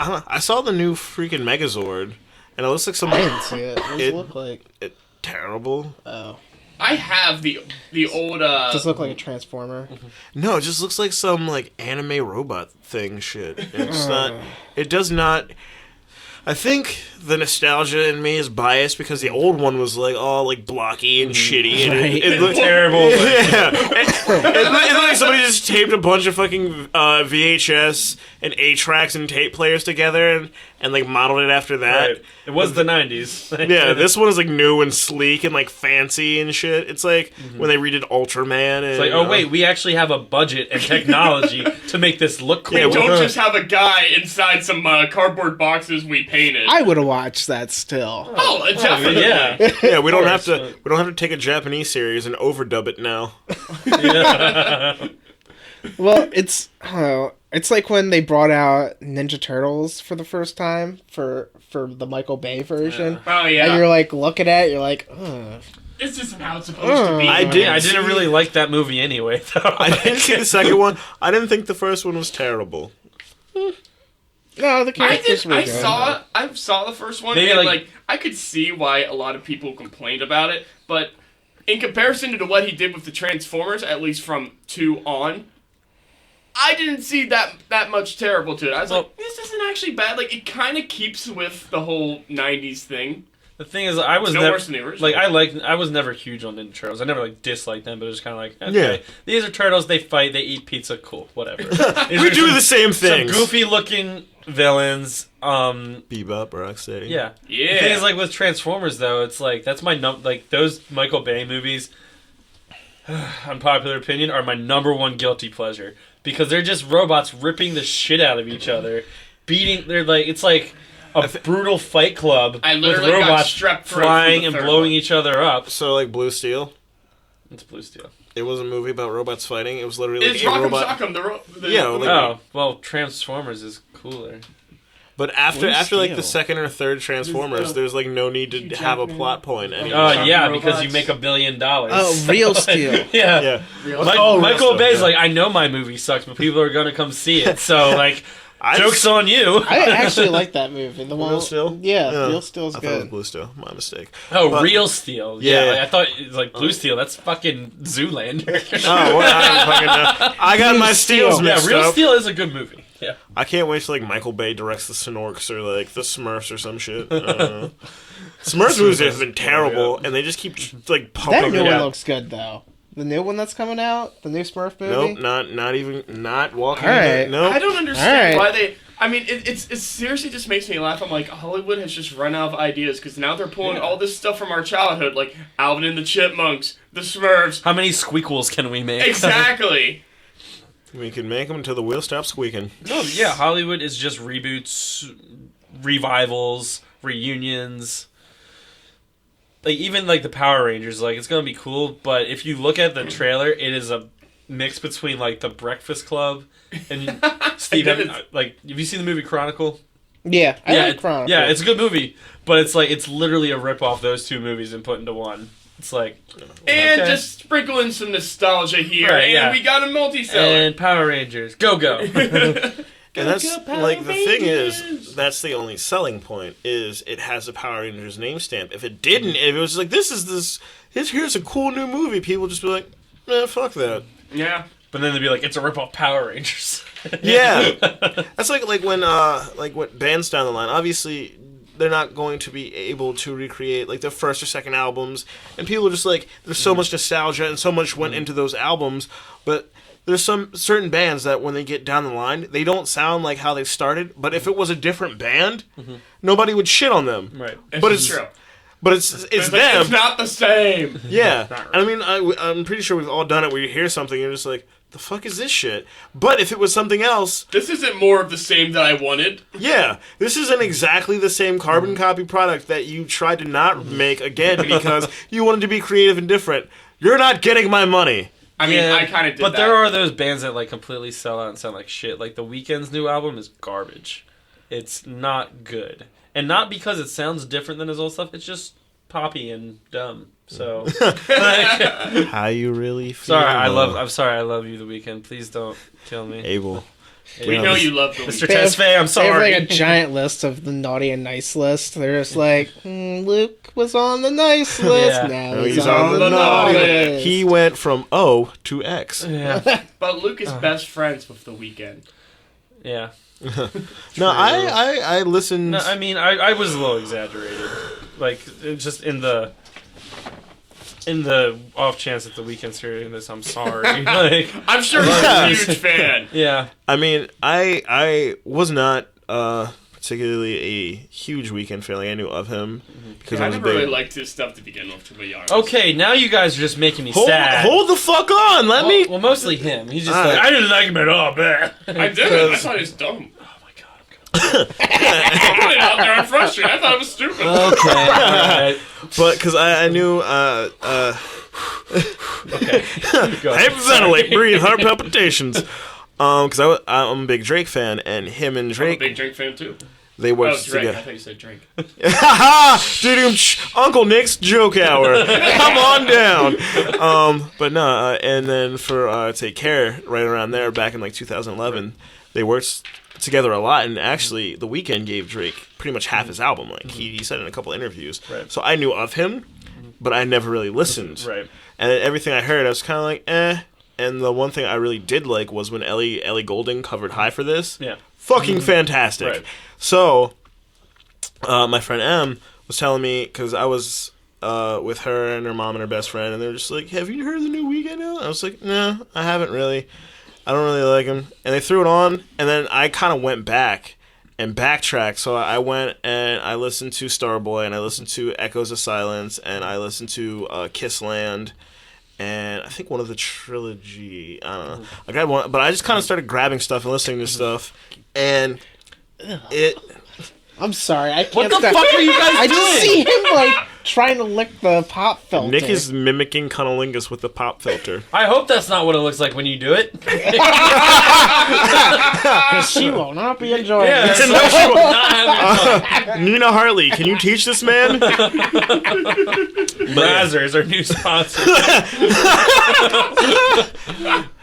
I saw the new freaking Megazord, and it looks like I something didn't see it. What does it look like? terrible. Oh, I have the old does it look like a transformer? No, it just looks like some like anime robot thing shit. It's not. It does not. I think the nostalgia in me is biased because the old one was like all like blocky and shitty, and Right. it looked Terrible. Yeah, it looked like somebody just taped a bunch of fucking VHS and 8-tracks and tape players together and like modeled it after that. Right. It was the 90s. Yeah, this one is like new and sleek and like fancy and shit. It's like when they redid Ultraman. And, It's like, oh wait, we actually have a budget and technology to make this look cool. Yeah, We don't just have a guy inside some cardboard boxes we painted. I would have watched that still. Oh, definitely. yeah. yeah, we don't have course. to. We don't have to take a Japanese series and overdub it now. Yeah. Well, it's it's like when they brought out Ninja Turtles for the first time for the Michael Bay version. Oh And yeah. you're like looking at it, you're like, ugh. This isn't how it's supposed to be. I did- I didn't really like that movie anyway, though. I didn't see the second one. I didn't think the first one was terrible. No, the I characters did. were I good. saw the first one, Maybe, and like- I could see why a lot of people complained about it. But in comparison to what he did with the Transformers, at least from 2 on, I didn't see that much terrible to it. I was Well- like, this isn't actually bad. Like, it kind of keeps with the whole '90s thing. The thing is, I was No never worse than the original. I was never huge on Ninja Turtles. I never like disliked them, but it was kind of like, okay, Yeah. these are turtles. They fight. They eat pizza. Cool, whatever. These We are do some- the same some things. goofy looking villains. Bebop, Rocksteady. Yeah. Yeah. The thing is, like with Transformers, though, it's like that's my like those Michael Bay movies. Unpopular opinion, are my number one guilty pleasure because they're just robots ripping the shit out of each other, beating. They're like it's like a brutal fight club I with literally got robots strep throat flying for and the third blowing one. each other up. So like Blue Steel. It's Blue Steel. It was a movie about robots fighting. It was literally like It's a Rock'em robot. Sock'em. Yeah, the like- movie. Oh well, Transformers is cooler. But after Blue like the Steel. second or third Transformers, there's like no need to have a plot point anymore. Oh Shocking yeah, because robots. you make $1 billion. Oh, Real Steel. yeah. Yeah. Michael Real Bay's Steel, like, I know my movie sucks, but people are gonna come see it. So like, I joke's on you. I actually like that movie. The one, Real Steel? Yeah, Real Steel's I thought it was good. Blue Steel. My mistake. Oh, But- Real Steel. Yeah. Yeah, like, I thought it was like Blue Steel. That's fucking Zoolander. Oh, well, I don't fucking know. I got my steals yeah, mixed Real up. Steel is a good movie. Yeah. I can't wait till like Michael Bay directs the Snorks or like the Smurfs or some shit. I don't know. Smurfs movies have been terrible, and they just keep like That pumping new it one out. looks good though. The new one that's coming out, the new Smurf movie. Nope, not even walking. All in right. it. Nope. I don't understand Alright. why they. I mean, it seriously just makes me laugh. I'm like, Hollywood has just run out of ideas because now they're pulling all this stuff from our childhood, like Alvin and the Chipmunks, the Smurfs. How many squeakles can we make? Exactly. We can make them until the wheel stops squeaking. No, yeah, Hollywood is just reboots, revivals, reunions. Like even like the Power Rangers, like it's gonna be cool, but if you look at the trailer, it is a mix between like the Breakfast Club and Steve. It is. Have you seen the movie Chronicle? Yeah, I like it- Chronicle. yeah, it's a good movie, but it's like it's literally a rip off those two movies and put into one. It's like And Okay. just sprinkle in some nostalgia here, Right, and yeah. we got a multi-seller. and Power Rangers, go go. And that's like the thing is, that's the only selling point is it has a Power Rangers name stamp. If it didn't, if it was like here's a cool new movie, people would just be like, fuck that. Yeah. But then they'd be like, it's a rip off Power Rangers. Yeah, that's like when what bands down the line. Obviously, they're not going to be able to recreate like their first or second albums, and people are just like there's so much nostalgia and so much went into those albums, but. There's some certain bands that when they get down the line, they don't sound like how they started. But if it was a different band, nobody would shit on them. Right. But It's it's true. but it's It's them. It's not the same. Yeah. I mean, I'm pretty sure we've all done it where you hear something and you're just like, the fuck is this shit? But if it was something else, This isn't more of the same that I wanted. yeah, this isn't exactly the same carbon copy product that you tried to not make again because you wanted to be creative and different. You're not getting my money. I mean, I kind of did But that. there are those bands that like completely sell out and sound like shit. Like The Weeknd's new album is garbage. It's not good, and not because it sounds different than his old stuff. It's just poppy and dumb. So, like, How you really feel? sorry, I'm sorry, I love you, The Weeknd. Please don't kill me, Abel. We know you love the Mr. They have- Tesfaye. I'm They have sorry. like a giant list of the naughty and nice list. They're just like, Luke was on the nice list. Yeah. Now No, he's, on the naughty list. He went from O to X. yeah, But Luke is best friends with the Weeknd. yeah. No, I listened. No, I mean, I was a little exaggerated. Like, it just in the off chance that The Weeknd's hearing this, I'm sorry. Like, I'm sure he's a huge fan. yeah. I mean, I was not particularly a huge Weekend fan. Like, I knew of him because I I was a never really big. liked his stuff to begin with, to be honest. Okay, now you guys are just making me sad. Hold the fuck on. Let me. Well, mostly him. He's just All like, right. I didn't like him at all, man. I didn't. I thought it was dumb. Oh my god. I put it out there. I'm frustrated. I thought it was stupid. Okay. Alright. But because I knew. Okay. Go ahead. Hyperventilate, breathe, heart palpitations. Because I'm a big Drake fan, and him and I'm a Drake. big Drake fan too. They Oh, worked drink. I together. thought you said drink. Uncle Nick's joke hour. Come on down. But no, and then for Take Care, right around there, back in like 2011, they worked together a lot. And actually, The Weeknd gave Drake pretty much half his album. Like he said in a couple interviews. Right. So I knew of him, but I never really listened. Right. And everything I heard, I was kind of like, eh. And the one thing I really did like was when Ellie Goulding covered High for this. Yeah. Fucking fantastic. Right. So, my friend M was telling me, because I was with her and her mom and her best friend, and they were just like, have you heard the new Weeknd album? I was like, no, I haven't really. I don't really like him. And they threw it on, and then I kind of went back and backtracked. So I went and I listened to Starboy, and I listened to Echoes of Silence, and I listened to Kissland, and I think one of the trilogy. I don't know. I got one, but I just kind of started grabbing stuff and listening to stuff, and it. I'm sorry, I can't. What the stop. fuck are you guys I doing? just see him like trying to lick the pop filter. Nick is mimicking Cunnilingus with the pop filter. I hope that's not what it looks like when you do it. because she will not be enjoying Yeah, this. that's No, she won't. not having fun. Nina Hartley, can you teach this man? Brazzers is our new sponsor.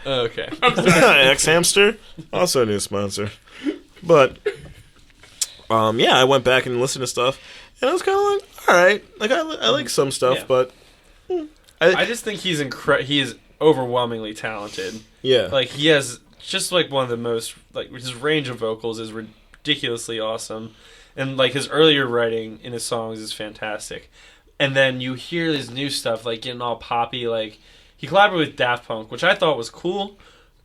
Okay. X Hamster, also a new sponsor. But, yeah, I went back and listened to stuff, and I was kind of like, all right, like I like some stuff, Yeah. but I just think he is overwhelmingly talented. yeah, Like he has just like one of the most like his range of vocals is ridiculously awesome, and like his earlier writing in his songs is fantastic. And then you hear his new stuff like getting all poppy. Like he collaborated with Daft Punk, which I thought was cool,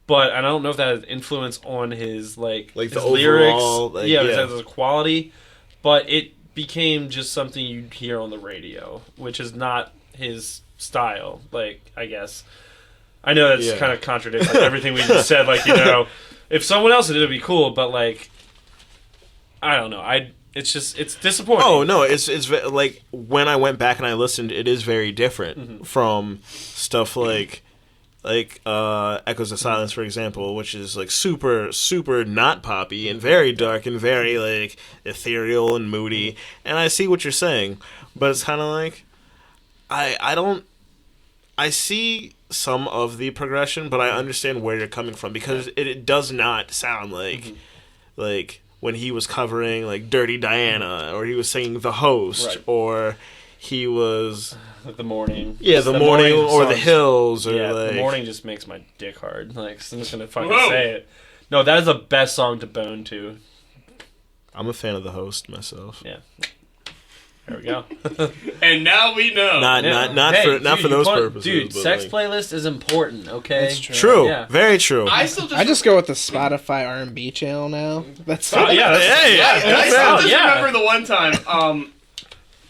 but I don't know if that has influence on his Like his the lyrics. overall, like, yeah, yeah. his quality. But it became just something you'd hear on the radio, which is not his style. Like I guess. I know that's Yeah. kind of contradicts like, everything we just said. Like, you know, if someone else did it, it'd be cool. But like, I don't know. It's disappointing. Oh no, it's like when I went back and I listened, it is very different from stuff like Echoes of Silence, for example, which is like super not poppy and very dark and very like ethereal and moody. And I see what you're saying, but it's kind of like I see some of the progression, but I understand where you're coming from because it does not sound like when he was covering like Dirty Diana or he was singing The Host Right. or he was Like the morning. the morning or The songs- Hills or Yeah, like the morning just makes my dick hard. Like, I'm just gonna fucking Whoa. say it. No, that is the best song to bone to. I'm a fan of The Host myself. Yeah. There we go. And now we know. Not Hey, for dude, not for you those want- purposes. Dude, but, sex like, playlist is important. Okay. That's true. True, Yeah. very true. I still just I just go with the Spotify R&B channel now. That's Oh, yeah. That's, Hey, yeah. And I still Oh, just yeah. remember the one time.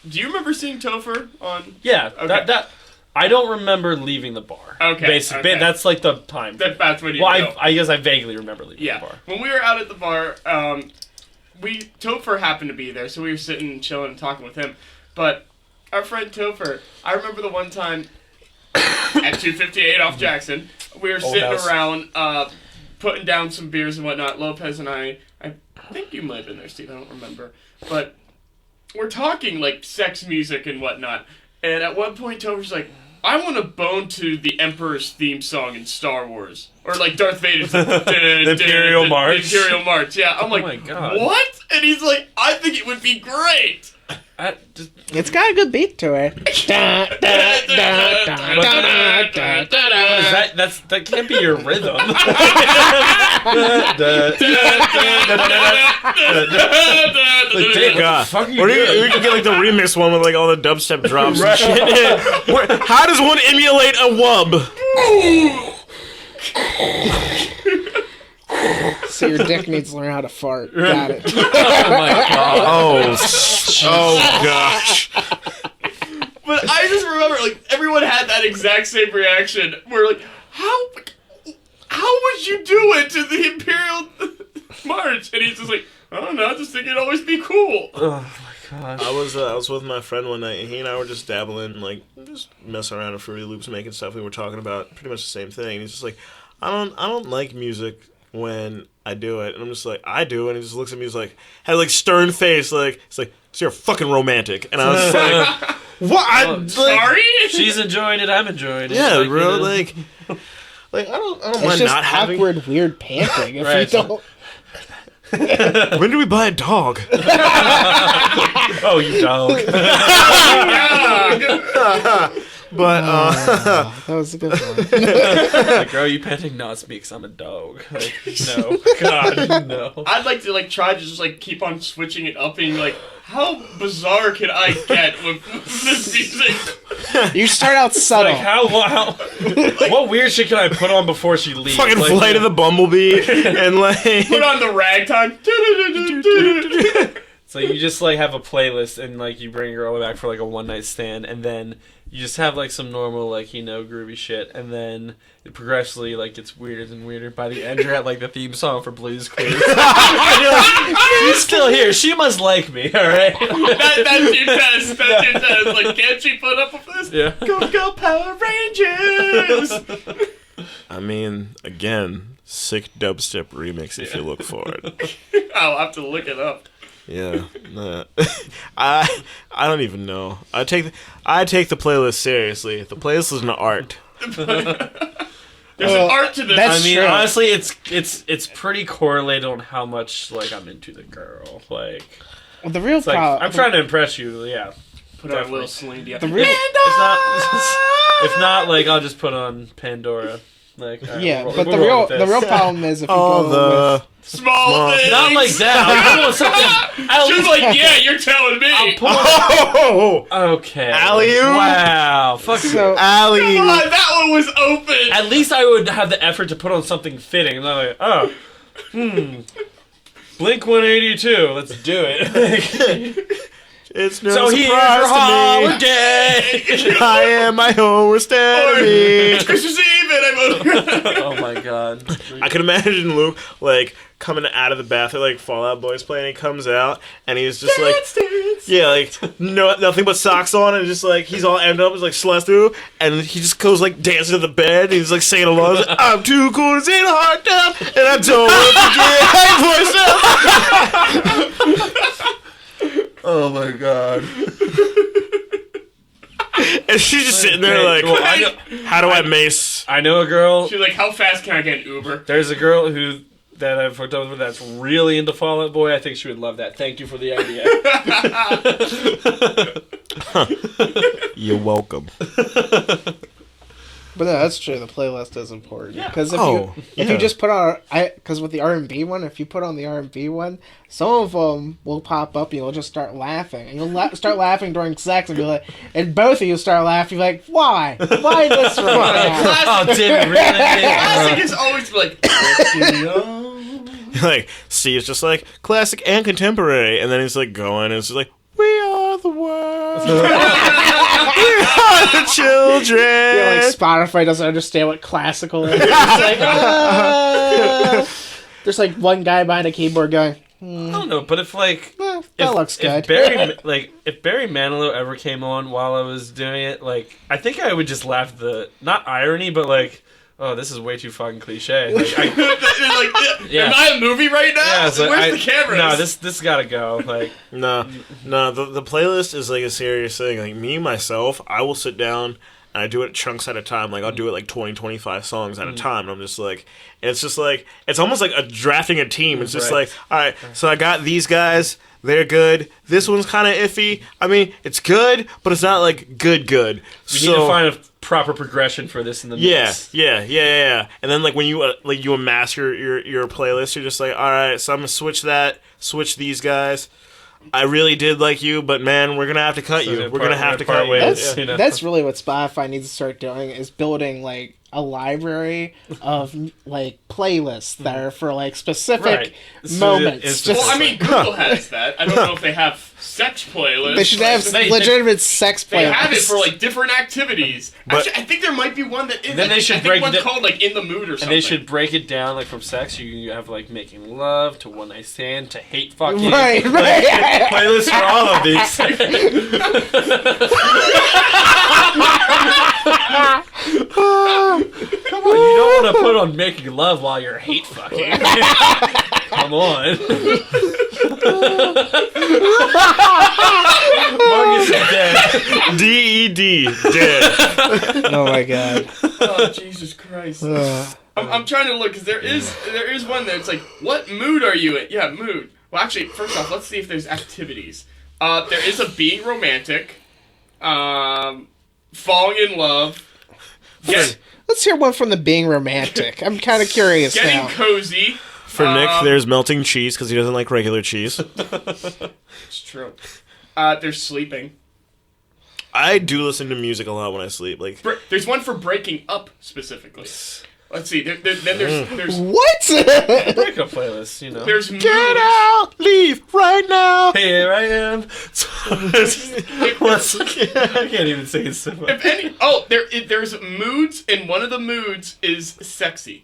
Do you remember seeing Topher on? Yeah. Okay. That. I don't remember leaving the bar. Okay, Basically, okay. that's like the time. That's when you Well, know. I guess I vaguely remember leaving Yeah. the bar. When we were out at the bar, Topher happened to be there, so we were sitting, chilling, and talking with him. But our friend Topher, I remember the one time at 258 off Jackson, we were sitting house. around, putting down some beers and whatnot. Lopez and I think you might have been there, Steve. I don't remember, but we're talking like sex music and whatnot. And at one point, Topher's like, I want to bone to the Emperor's theme song in Star Wars. Or like Darth Vader's the Imperial March. The Imperial March, yeah. I'm like, my God. what? And he's like, I think it would be great. It's got a good beat to it. Da, da, da, da, da, da, da, da. That can't be your rhythm. Dear God. fuck are you Or doing? we could get like the remix one with like all the dubstep drops and shit. How does one emulate a wub? So your dick needs to learn how to fart. Got it. Oh my God. Oh gosh. But I just remember, like, everyone had that exact same reaction. We're like, how would you do it to the Imperial March? And he's just like, I don't know, I just think it'd always be cool. Oh my God. I was with my friend one night, and he and I were just dabbling, like just messing around in Fruity Loops, making stuff. We were talking about pretty much the same thing. And he's just like, I don't like music when I do it, and I'm just like, I do, and he just looks at me, he's like, had like stern face, like it's like, so you're fucking romantic, and I was like, what? Like, Sorry? She's enjoying it. I'm enjoying it. yeah, Like, bro, you know. like I don't It's mind just not having. awkward, weird panting if Right. you don't. When do we buy a dog? Oh, you dog. But That was a good one. Like, girl, you panting? No, it's me because I'm a dog. Like, no. God, no. I'd like to like try to just like keep on switching it up, being like, how bizarre can I get with this music? You start out subtle. Like, how what weird shit can I put on before she leaves? fucking Like, Flight of the Bumblebee, and like Put on the ragtime. So you just like have a playlist and like you bring your girl back for like a one night stand, and then you just have like some normal like groovy shit, and then it progressively like gets weirder and weirder. By the end, you're at like the theme song for Blue's Clues. And you're like, she's still here. She must like me. All right. That's your test. That's your test. Like, can't she put up with this? Yeah. Go Power Rangers! I mean, again, sick dubstep remix if you look for it. I'll have to look it up. Yeah, nah. I don't even know. I take the playlist seriously. The playlist is an art. There's an art to this. that's I mean, true. honestly, it's pretty correlated on how much like I'm into the girl. Like, Well, the real it's like problem. I'm trying to impress you. Yeah. Put on a little Celine Dion. The real. If not, like I'll just put on Pandora. Like, all right, Yeah, we'll but roll the with real this. problem is if you Oh, go the Small things. Not like that. I'm pulling something. At She was least like, yeah, you're telling me. I'm pulling. oh, Okay. Alley-oop? Wow. Fuck. so alley. Come on, that one was open. At least I would have the effort to put on something fitting. I'm not like, oh, Blink 182. Let's do it. It's no so here's your surprise to me. holiday. I am my own worst enemy. It's Christmas Eve and I'm Oh my god. I can imagine Luke like coming out of the bathroom, like Fall Out Boy's playing. He comes out and he's just like, yeah, like nothing but socks on, and just like he's all ended up as like Celeste, and he just goes like dancing to the bed. And he's like saying along, he's like, I'm too cool to say the hard down, and I don't want to get voice up. Oh my god. And she's just sitting there like, Well, I how do I mace? know a girl. She's like, how fast can I get an Uber? There's a girl that I've hooked up with that's really into Fall Out Boy. I think she would love that. Thank you for the idea. You're welcome. But no, that's true. The playlist is important because if Oh, you yeah. just put on because with the R&B one, if you put on the R&B one, some of them will pop up. You'll just start laughing, and you'll start laughing during sex, and be like, and both of you start laughing, like, why? Why this right now? Oh, did really? Classic is always like, Like, see, it's just like classic and contemporary, and then he's like going, and it's just like, we are the world. We are the children. Yeah, like Spotify doesn't understand what classical is. It's like, there's like one guy behind a keyboard going, I don't know, but if like that looks good. If Barry Manilow ever came on while I was doing it, like I think I would just laugh at the not irony, but like, oh, this is way too fucking cliche. Like, Yeah. am I a movie right now? yeah, it's like, Where's the camera? No, this gotta go. Like, No, the playlist is like a serious thing. Like, me, myself, I will sit down and I do it chunks at a time. Like, I'll do it like 20, 25 songs at a time. And I'm just like, and it's just like, it's almost like drafting a team. It's just Right. like, all right, so I got these guys. They're good. This one's kind of iffy. I mean, it's good, but it's not like good. we need to find a proper progression for this in the mix. Yeah. And then like when you you amass your playlist, you're just like, all right, so I'm gonna switch these guys. I really did like you, but man, we're gonna have to cut So you. we're We're gonna have to cut you. ways. That's you know? that's really what Spotify needs to start doing is building like a library of like playlists that are for like specific Right. So moments. it's Just, Well, I mean, Google has that. I don't know if they have sex playlists. they should have they- legitimate sex playlists. They have it for like different activities. But- Actually, I think there might be one that is. Then they should I think break one's it- called like In the Mood or something. And they should break it down like from sex. You have like making love to one night stand to hate fucking. Right. Playlists for all of these. Come on, you don't want want to put on making love while you're hate fucking. Come on. Marcus is dead. D-E-D, dead. Oh my god. Oh, Jesus Christ. I'm trying to look, because there is one that's like, what mood are you in? Yeah, mood. Well, actually, first off, let's see if there's activities. There is a being romantic, falling in love, Let's hear one from the being romantic. I'm kind of curious getting now. cozy. For Nick, there's melting cheese because he doesn't like regular cheese. It's true. There's sleeping. I do listen to music a lot when I sleep. Like, There's one for breaking up, specifically. Let's see. Then there's What? Breakup playlist, you know. there's moods. get out, leave right now. Here I am. I can't even say it's so much. If any, there's moods, and one of the moods is sexy.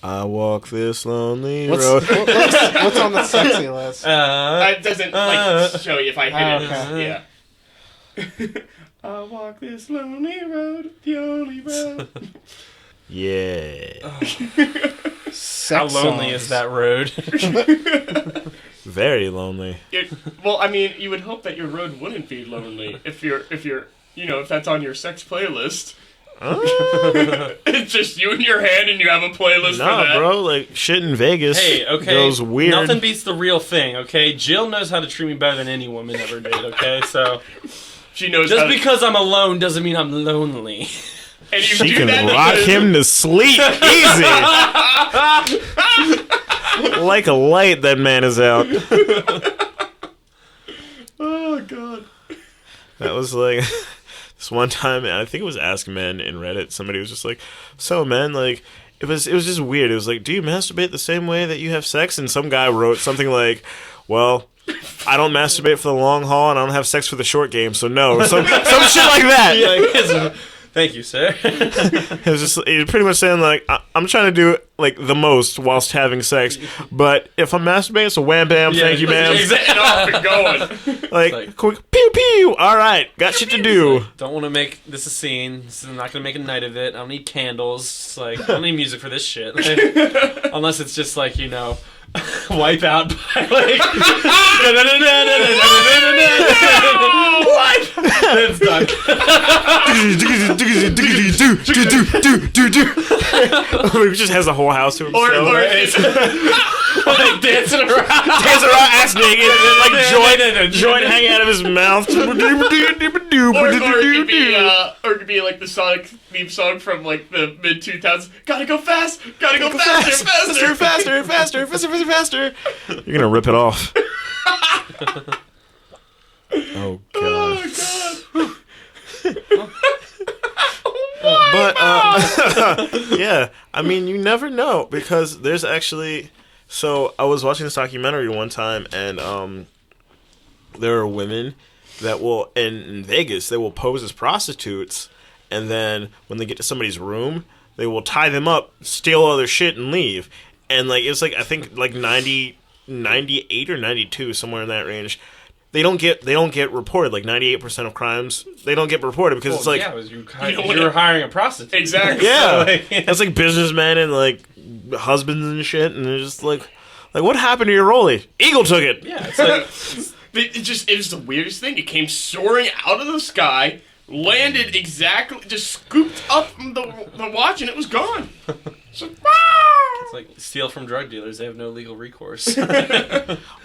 I walk this lonely What's, road. what's on the sexy list? It doesn't like show you if I hit okay. it. Yeah. I walk this lonely road, the only road. Yeah. Sex How lonely songs. is that road? Very lonely. Well, I mean, you would hope that your road wouldn't be lonely if if that's on your sex playlist. It's just you and your hand, and you have a playlist for Nah, that. bro. Like, shit in Vegas Hey, okay. goes weird. Nothing beats the real thing, okay? Jill knows how to treat me better than any woman ever did, okay? So She knows just how to, because I'm alone doesn't mean I'm lonely. and you She do can that rock because- him to sleep easy. Like a light, that man is out. Oh God. That was like this one time. I think it was Ask Men in Reddit. Somebody was just like, "So, men, like, it was just weird." It was like, "Do you masturbate the same way that you have sex?" And some guy wrote something like, "Well, I don't masturbate for the long haul, and I don't have sex for the short game, so no." Some shit like that. Thank you, sir. It was just he was pretty much saying like, I'm trying to do like the most whilst having sex, but if I'm masturbating, it's a wham bam, thank you, ma'am. And off and going. Like quick pew pew. All right, got shit to do. Don't want to make this a scene. So I'm not going to make a night of it. I don't need candles. It's like, I don't need music for this shit. Like, unless it's just like, you know, wipe out by like... What? It's done. He just has the whole house to himself. Or it's, Like dancing around. Hands around, ass naked, and then like joint hanging out of his mouth. or it could be like the Sonic theme song from like the mid 2000s. Gotta go fast, gotta go faster, faster. faster. You're gonna rip it off. Oh god. But yeah, I mean, you never know because there's actually. So I was watching this documentary one time, and there are women that will in Vegas they will pose as prostitutes, and then when they get to somebody's room, they will tie them up, steal all their shit, and leave. And like it's like I think like 98 or 92 somewhere in that range. They don't get reported. Like 98% of crimes, they don't get reported because it's like you're hiring a prostitute. Exactly. yeah, So, like, it's like businessmen and like husbands and shit, and they're just like what happened to your rollie? Eagle took it. yeah, it's like It was the weirdest thing. It came soaring out of the sky, landed exactly, just scooped up from the watch, and it was gone. So, it's like steal from drug dealers. They have no legal recourse.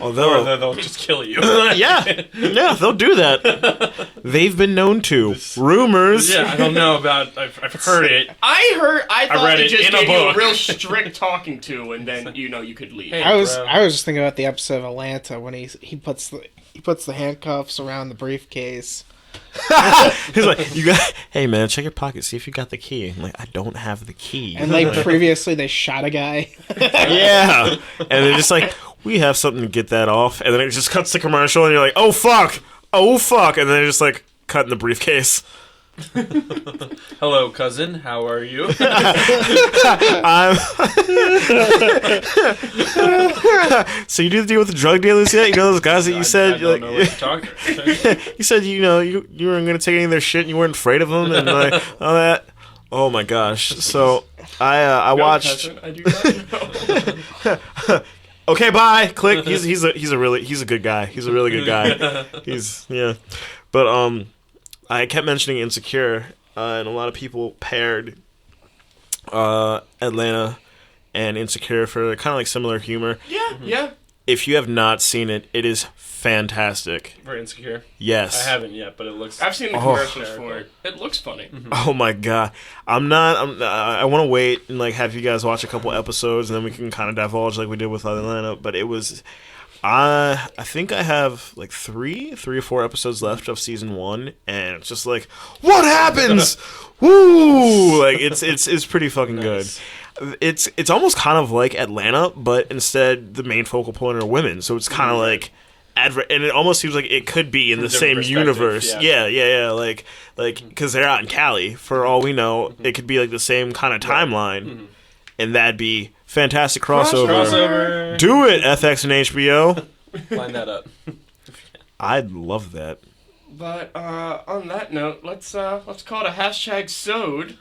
Although They'll just kill you. yeah, they'll do that. They've been known to. Rumors. Yeah, I don't know about. I've heard it. I thought read they it just in a gave you a book. real strict talking to, and then you could leave. Hey. I was bro. just thinking about the episode of Atlanta when he puts the handcuffs around the briefcase. He's like, hey man, check your pocket, see if you got the key. I'm like, I don't have the key. And like previously they shot a guy. yeah. And they're just like, we have something to get that off. And then it just cuts to commercial, and you're like, oh fuck. And then they're just like, cut in the briefcase. Hello, cousin. How are you? I'm So you do the deal with the drug dealers yet? You know those guys that you said I don't know what you're talking about. you said you weren't gonna take any of their shit and you weren't afraid of them and like all that. Oh my gosh. So I No, watched. cousin, I do not know. Okay, bye. Click. He's a good guy. He's a really good guy. Yeah, but I kept mentioning Insecure, and a lot of people paired Atlanta and Insecure for kind of like similar humor. Yeah. If you have not seen it, it is fantastic. For Insecure. Yes. I haven't yet, but it looks. I've seen the Oh. commercials for it. It looks funny. Oh my god, I want to wait and like have you guys watch a couple episodes and then we can kind of divulge like we did with Atlanta. But it was, I think I have like three or four episodes left of season 1, and it's just like, what happens? Woo! Like it's pretty fucking Nice. good. It's almost kind of like Atlanta, but instead the main focal point are women, so it's kind of like. And it almost seems like it could be in From the a same different universe. perspective, Yeah. Like because they're out in Cali. For all we know, it could be like the same kind of timeline, and that'd be fantastic crossover. Do it, FX and HBO. Line that up. I'd love that. But on that note, let's call it a hashtag sewed.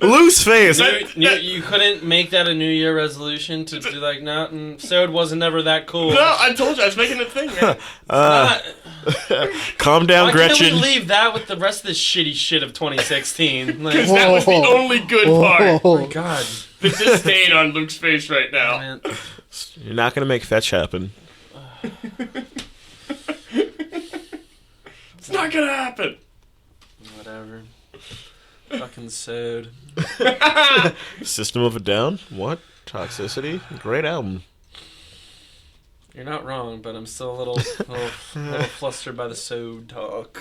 Loose face. You couldn't make that a New Year resolution to be like, no, Sode wasn't ever that cool. No, I told you I was making a thing, man. Calm down, Why can't Gretchen. we leave that with the rest of this shitty shit of 2016? Like, Because that was the only good part. oh my god, The disdain on Luke's face right now. man. You're not gonna make fetch happen. It's not gonna happen. Whatever. Fucking Sode. System of a Down. What? Toxicity. Great album. You're not wrong, but I'm still a little flustered by the Sode talk.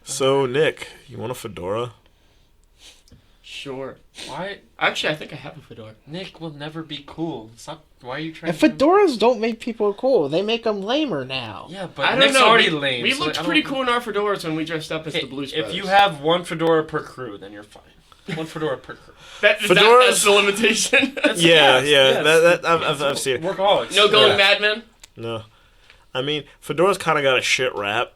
So Nick, you want a fedora? Sure. Why? Actually, I think I have a fedora. Nick will never be cool. Stop. Why are you trying And fedoras don't make people cool. They make them lamer now. Yeah, but I don't Nick's know. already we, lame. We so looked I don't- pretty cool in our fedoras when we dressed up as Hey, the Blues if Brothers. you have one fedora per crew, then you're fine. One fedora per crew. that's Fedoras- the limitation. Yeah. That I've seen it. Workaholics. No going Yeah. Mad Men. No, I mean fedoras kind of got a shit rap.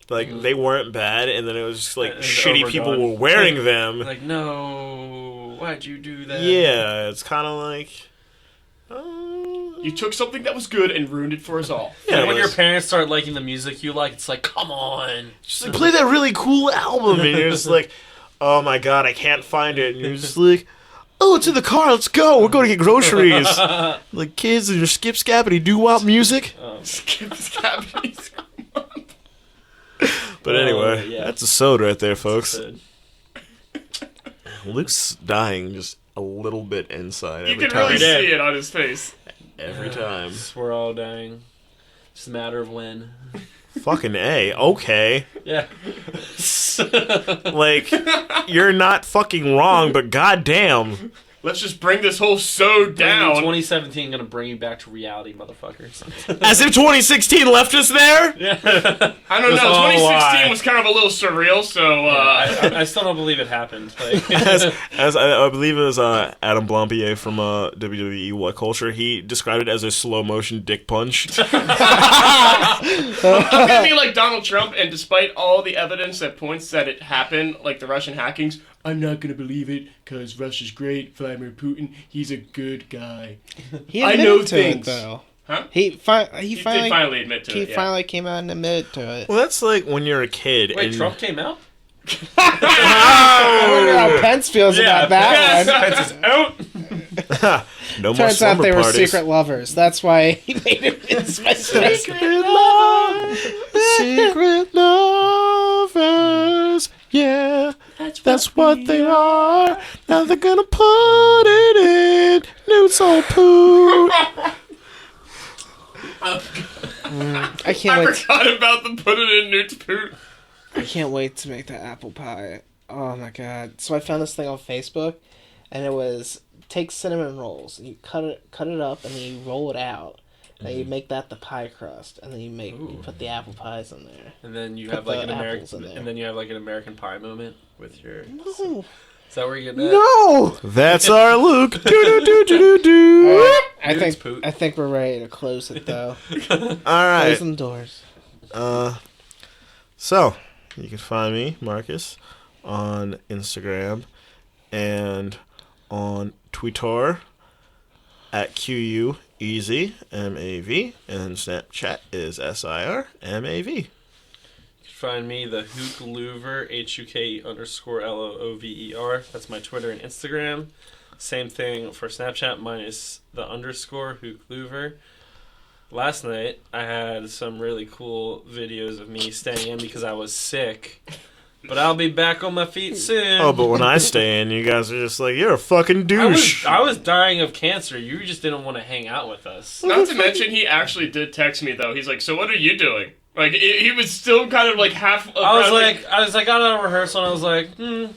Like they weren't bad, and then it was just like And shitty overdone. people were wearing them. Like, no, why'd you do that? Yeah, it's kind of like. You took something that was good and ruined it for us all. Yeah, And when it your was- parents start liking the music you like, it's like, come on. just like, play that really cool album, and you're just like, oh my god, I can't find it, and you're just like, oh, it's in the car, let's go, we're going to get groceries. Like kids and your skip scappity doo wop music. Skip Scabbies. But anyway, yeah. that's a soda right there, folks. Sode. Luke's dying just a little bit inside You every can time. really Did. see it on his face. Every time. We're all dying. It's a matter of when. Fucking A. Okay. Yeah. Like, you're not fucking wrong, but goddamn. Let's just bring this whole so down. 2017 gonna bring you back to reality, motherfuckers. As if 2016 left us there? Yeah. I don't That's know. all 2016 why. was kind of a little surreal, so I still don't believe it happened. Like, As I believe it was Adam Blampier from WWE What Culture, he described it as a slow motion dick punch. I'm gonna be like Donald Trump, and despite all the evidence that points that it happened, like the Russian hackings, I'm not gonna believe it because Russia's great. Vladimir Putin, he's a good guy. He I admitted know to things. it though. Huh? He He finally did finally admit to he it. Yeah. finally came out and admitted to it. Well, that's like when you're a kid. wait, and Trump came out? I wonder how Pence feels about that one. Pence is out. no more Turns out slumber they were parties. secret lovers. That's why he made him his mistress. Secret lovers, yeah, that's what they are. Now they're gonna put it in nude soul poo. I I can't wait. forgot about the put it in Newt's poot. I can't wait to make that apple pie. Oh my god! So I found this thing on Facebook, and it was take cinnamon rolls and you cut it up and then you roll it out. And you make that the pie crust, and then you put the apple pies in there. And then you Put have like the an apples American, in there. and then you have like an American Pie moment with your. No, Is that where you get that? no. That's our Luke. Do do do do do do. I Nude's think poot. I think we're ready to close it though. All right. Close them doors. So you can find me, Marcus, on Instagram and on Twitter at QUEasyMAV, and Snapchat is SIRMAV. You can find me, the Hook Louver, HUK_LOOVER. That's my Twitter and Instagram. Same thing for Snapchat, minus the underscore Hook Louver. Last night, I had some really cool videos of me staying in because I was sick. But I'll be back on my feet soon. Oh, but when I stay in, you guys are just like, you're a fucking douche. I was dying of cancer. You just didn't want to hang out with us. Not to mention, he actually did text me though. He's like, "So what are you doing?" Like he was still kind of like half. I was like, got out of rehearsal and I was like, maybe.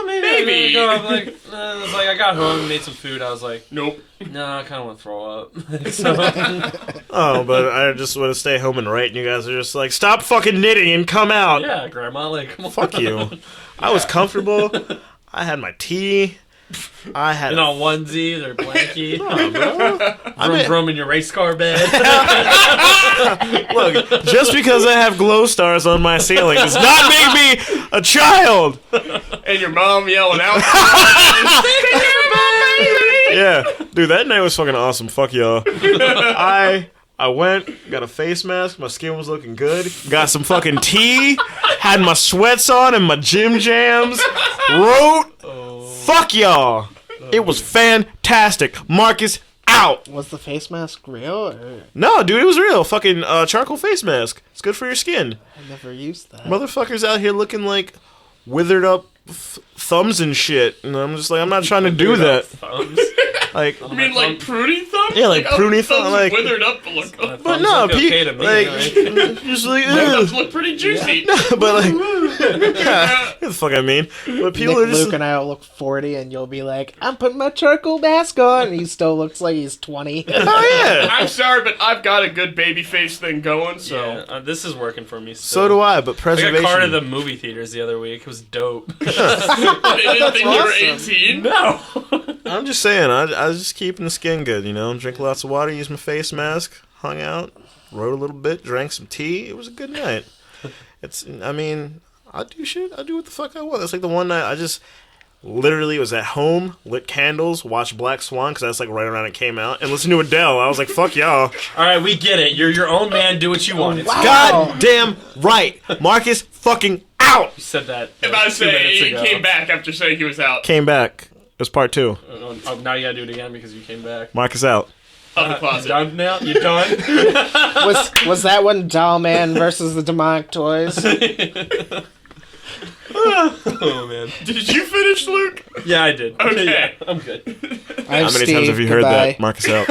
Maybe. Go. I'm like, I was like, I got home and made some food. I was like, "Nope." no, I kind of want to throw up. So, Oh, but I just want to stay home and write, and you guys are just like, stop fucking knitting and come out. yeah, Grandma, like, come on. Fuck you. I was comfortable. I had my tea. I had In a onesie, their blankie. Oh, bro. Vroom vroom in your race car bed. Look, just because I have glow stars on my ceiling does not make me a child. And your mom yelling out. Yeah, dude, that night was fucking awesome. Fuck y'all. I went, got a face mask. My skin was looking good. Got some fucking tea. Had my sweats on and my gym jams. Wrote. Fuck y'all. It was fantastic. Marcus out. Was the face mask real? Or... No, dude, it was real. Fucking charcoal face mask. It's good for your skin. I never used that. Motherfuckers out here looking like withered up thumbs and shit. And I'm just like, I'm not trying to do that. Thumbs. Like, You mean like pruny thumbs? Yeah, like how pruny thumbs thumb, like- withered up look. My but thumbs no, look okay to me, like, just like, Thumbs ugh. look pretty juicy. But like, yeah, what the fuck I mean? But people Nick, are just, Luke, and I will look 40, and you'll be like, "I'm putting my charcoal mask on," and he still looks like he's 20. oh yeah. I'm sorry, but I've got a good baby face thing going, so. Yeah, this is working for me. So do I. But I preservation. got carded the movie theaters the other week. It was dope. I didn't think you were awesome. 18. no. I'm just saying. I was just keeping the skin good. You know, drink lots of water, use my face mask, hung out, wrote a little bit, drank some tea. It was a good night. I mean, I do shit. I do what the fuck I want. It's like the one night I just literally was at home, lit candles, watched Black Swan because that's like right around it came out, and listened to Adele. I was like, fuck y'all. All right, we get it. You're your own man. Do what you want. It's Wow. God damn right. Marcus fucking out. You said that If I 2 say minutes he ago. came back after saying he was out Came back. It was part 2. Oh, now you gotta do it again because you came back. Marcus out. of the You closet. done now? You done? was that one Doll Man versus the Demonic Toys? Oh man. Did you finish, Luke? Yeah, I did. Okay. Yeah, I'm good. I'm How many Steve. times have you heard Goodbye. that? Marcus out.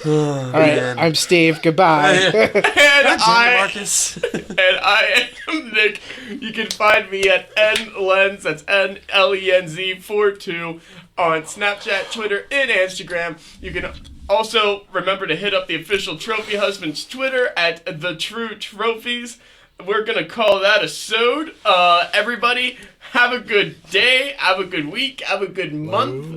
All right, I'm Steve. Goodbye. And Marcus. I am Nick. You can find me at nlenz, that's NLENZ42, on Snapchat, Twitter, and Instagram. You can also remember to hit up the official Trophy Husband's Twitter at The True Trophies. We're gonna call that a sode. Everybody, have a good day, have a good week, have a good month.